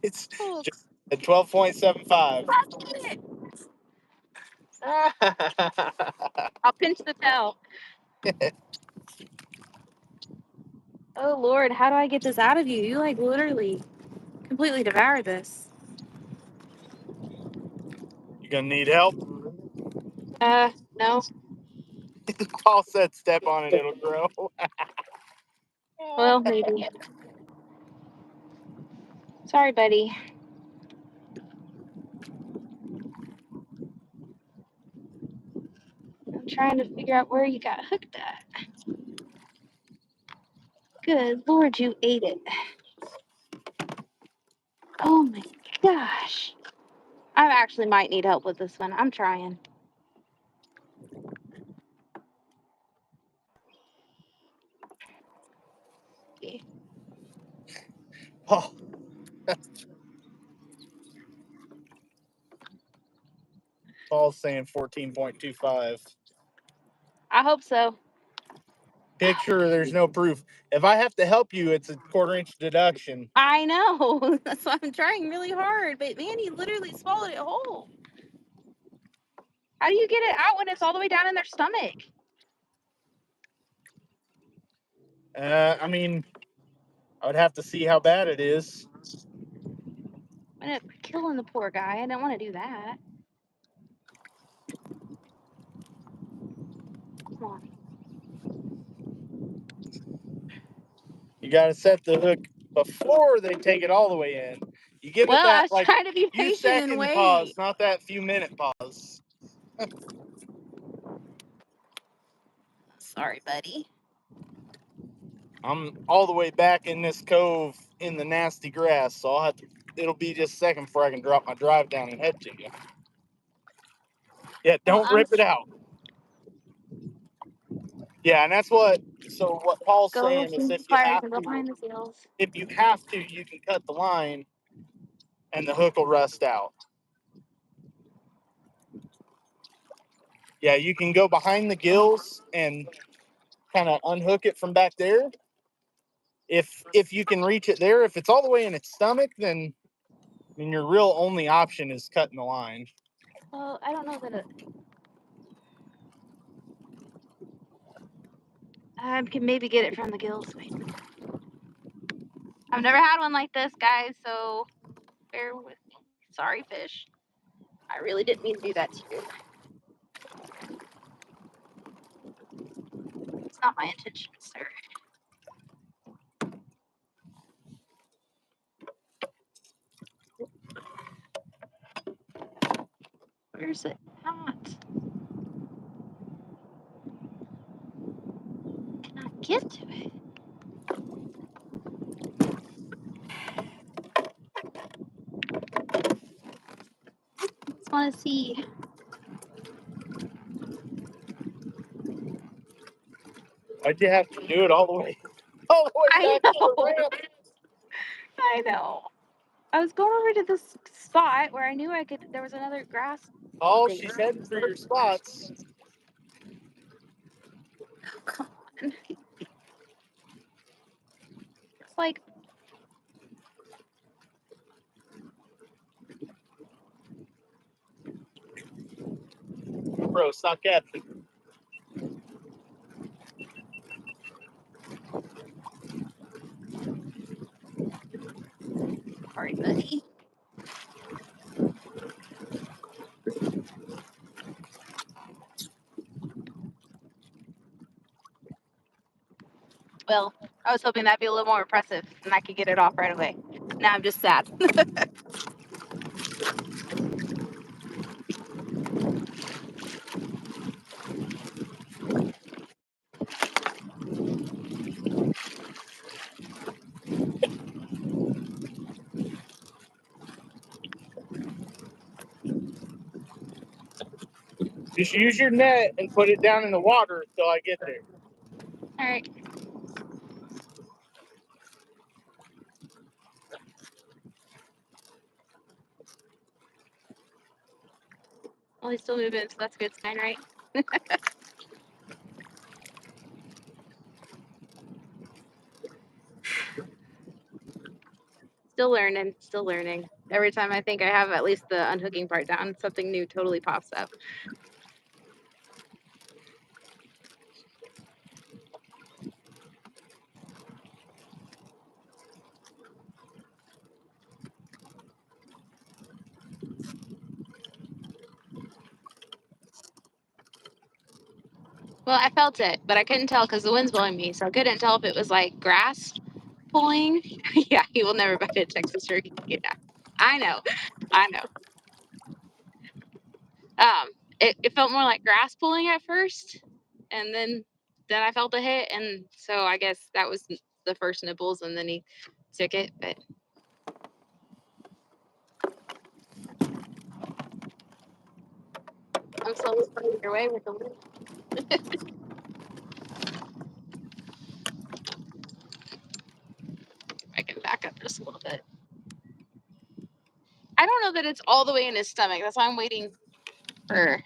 It's just a 12.75. I'll pinch the tail. Oh Lord, how do I get this out of you? You like literally completely devoured this. You gonna need help? No. Paul said step on it, it'll grow. Well, maybe. Sorry, buddy. I'm trying to figure out where you got hooked at. Good Lord, you ate it. Oh my gosh. I actually might need help with this one. I'm trying. Oh, Paul's saying 14.25. I hope so. Picture, there's no proof. If I have to help you, it's a 1/4 inch deduction. I know. That's why I'm trying really hard. But man, he literally swallowed it whole. How do you get it out when it's all the way down in their stomach? I mean, I would have to see how bad it is. I'm gonna killing the poor guy. I don't want to do that. Come on. You got to set the hook before they take it all the way in. You give it Well, I that was like trying to be few patient and second wait. pause, not that few minute pause. Sorry, buddy. I'm all the way back in this cove in the nasty grass, so I'll have to. It'll be just a second before I can drop my drive down and head to you. Yeah, don't Well, rip it out. Yeah, and that's what. So what Paul's go saying is, to if the you fire have and go to, behind the seals. if you have to, you can cut the line, and the hook will rust out. Yeah, you can go behind the gills and kind of unhook it from back there. If you can reach it there, if it's all the way in its stomach, then your real only option is cutting the line. Well, I don't know that I can maybe get it from the gills. Wait. I've never had one like this, guys, so bear with me. Sorry, fish. I really didn't mean to do that to you. It's not my intention, sir. Where's it at? Can I get to it? Just want to see. Why'd you have to do it all the way I back to the know. ramp? I know. I was going over to this spot where I knew I could. There was another grass. Oh, thing. she's heading for your spots. Oh, come on. It's like Bro, stop catching. sorry, buddy. Well, I was hoping that'd be a little more impressive and I could get it off right away. Now I'm just sad. Just use your net and put it down in the water until I get there. All right. Well, he's still moving, so that's a good sign, right? Still learning, still learning. Every time I think I have at least the unhooking part down, something new totally pops up. Well, I felt it, but I couldn't tell because the wind's blowing me, so I couldn't tell if it was like grass pulling. Yeah, he will never bite a Texas turkey. Yeah, I know, I know. It felt more like grass pulling at first, and then I felt a hit, and so I guess that was the first nibbles, and then he took it. But I'm slowly finding your way with the lid. I can back up just a little bit. I don't know that it's all the way in his stomach. That's why I'm waiting for.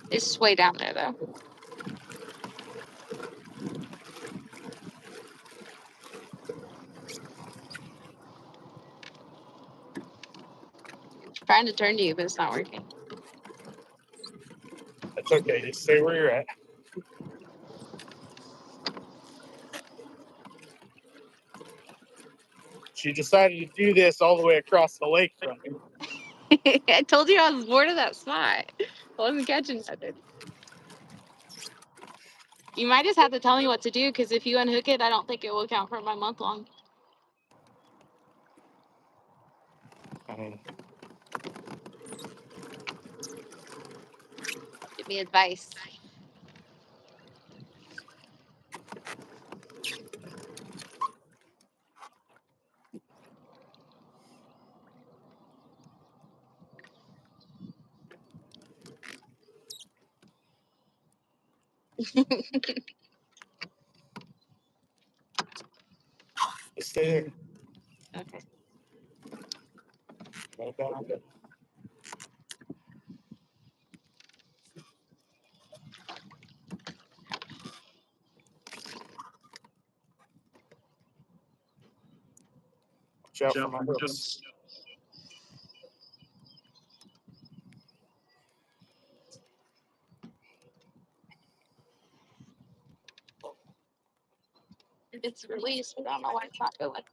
It's way down there though. Trying to turn to you, but it's not working. That's okay. Just stay where you're at. She decided to do this all the way across the lake from you. I told you I was bored of that spot. I wasn't catching nothing. You might just have to tell me what to do, because if you unhook it, I don't think it will count for my month long. I mean, Give me advice. just stay there. Okay. Right down there. Watch out for my hooks. It's released, but I don't know why it's not going.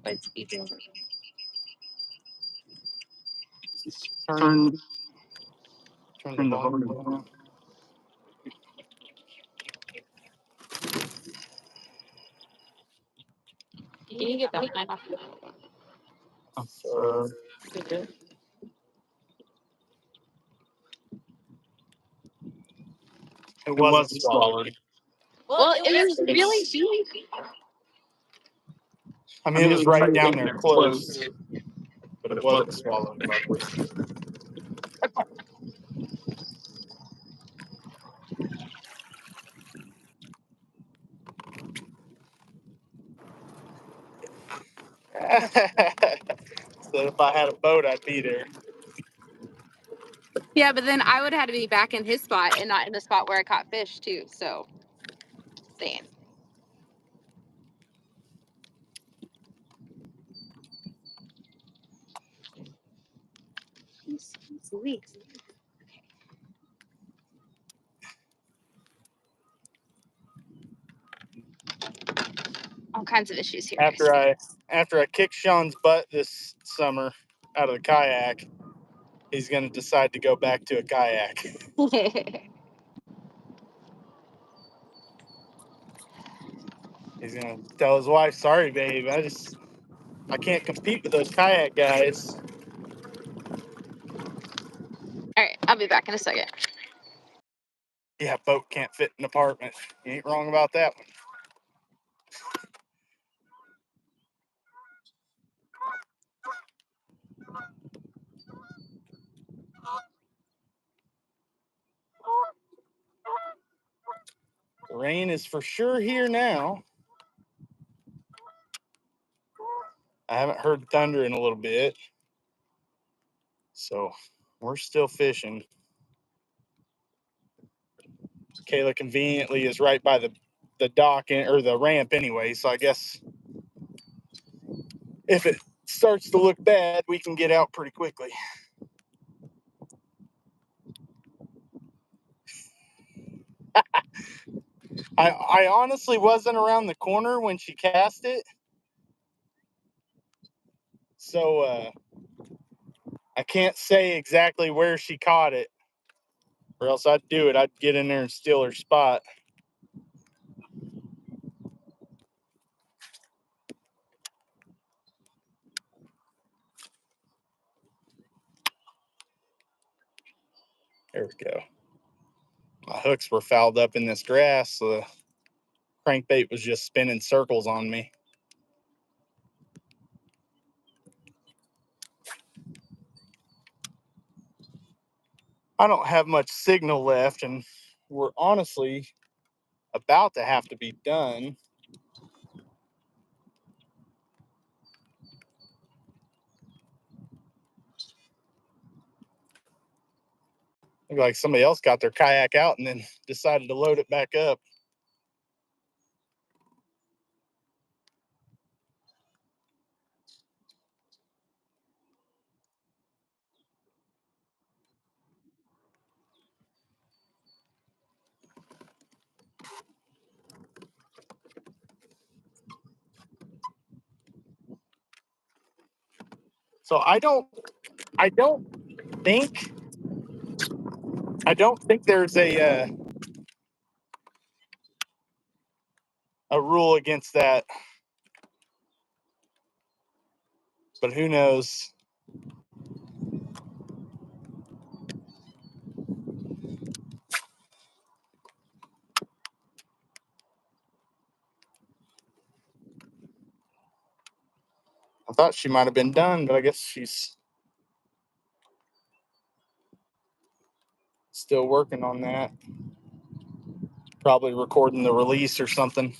It's even. Turn the volume down. Can you get that line off? Okay. It wasn't swallowed. Well, it was really deep. I mean, it was right down there close, but it wasn't swallowed. So if I had a boat, I'd be there. Yeah, but then I would have to be back in his spot and not in the spot where I caught fish too. So, saying. Sweet. All kinds of issues here. After I kick Sean's butt this summer out of the kayak, he's gonna decide to go back to a kayak. He's gonna tell his wife, "Sorry, babe, I can't compete with those kayak guys." All right, I'll be back in a second. Yeah, boat can't fit in an apartment. You ain't wrong about that one. Rain is for sure here now. I haven't heard thunder in a little bit. So we're still fishing. Kayla conveniently is right by the dock or the ramp anyway. So I guess if it starts to look bad, we can get out pretty quickly. I honestly wasn't around the corner when she cast it. So I can't say exactly where she caught it, or else I'd do it. I'd get in there and steal her spot. There we go. My hooks were fouled up in this grass, so the crankbait was just spinning circles on me. I don't have much signal left, and we're honestly about to have to be done. Look like somebody else got their kayak out and then decided to load it back up. So I don't think there's a rule against that, but who knows? I thought she might have been done, but I guess she's still working on that. Probably recording the release or something.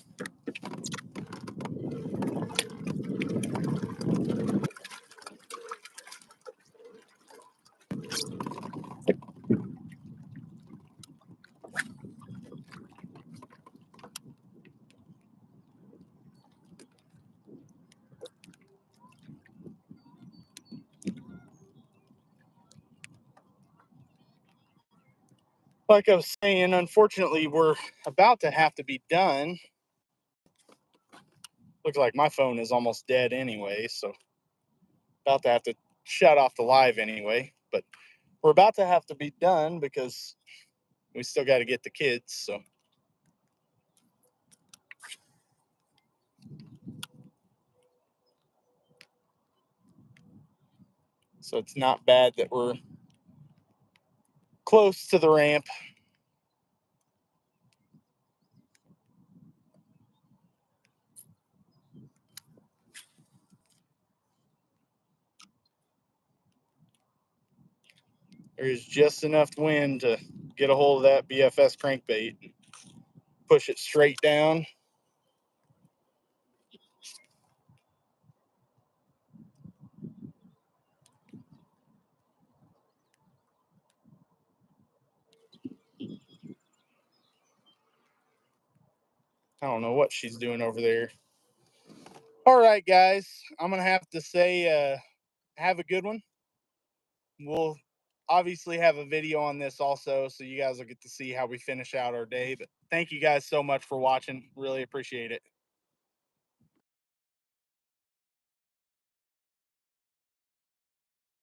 Like I was saying, unfortunately, we're about to have to be done. Looks like my phone is almost dead anyway, so about to have to shut off the live anyway. But we're about to have to be done because we still got to get the kids. So it's not bad that we're close to the ramp. There's just enough wind to get a hold of that BFS crankbait, push it straight down. I don't know what she's doing over there. All right, guys, I'm going to have to say have a good one. We'll obviously have a video on this also, so you guys will get to see how we finish out our day. But thank you guys so much for watching. Really appreciate it.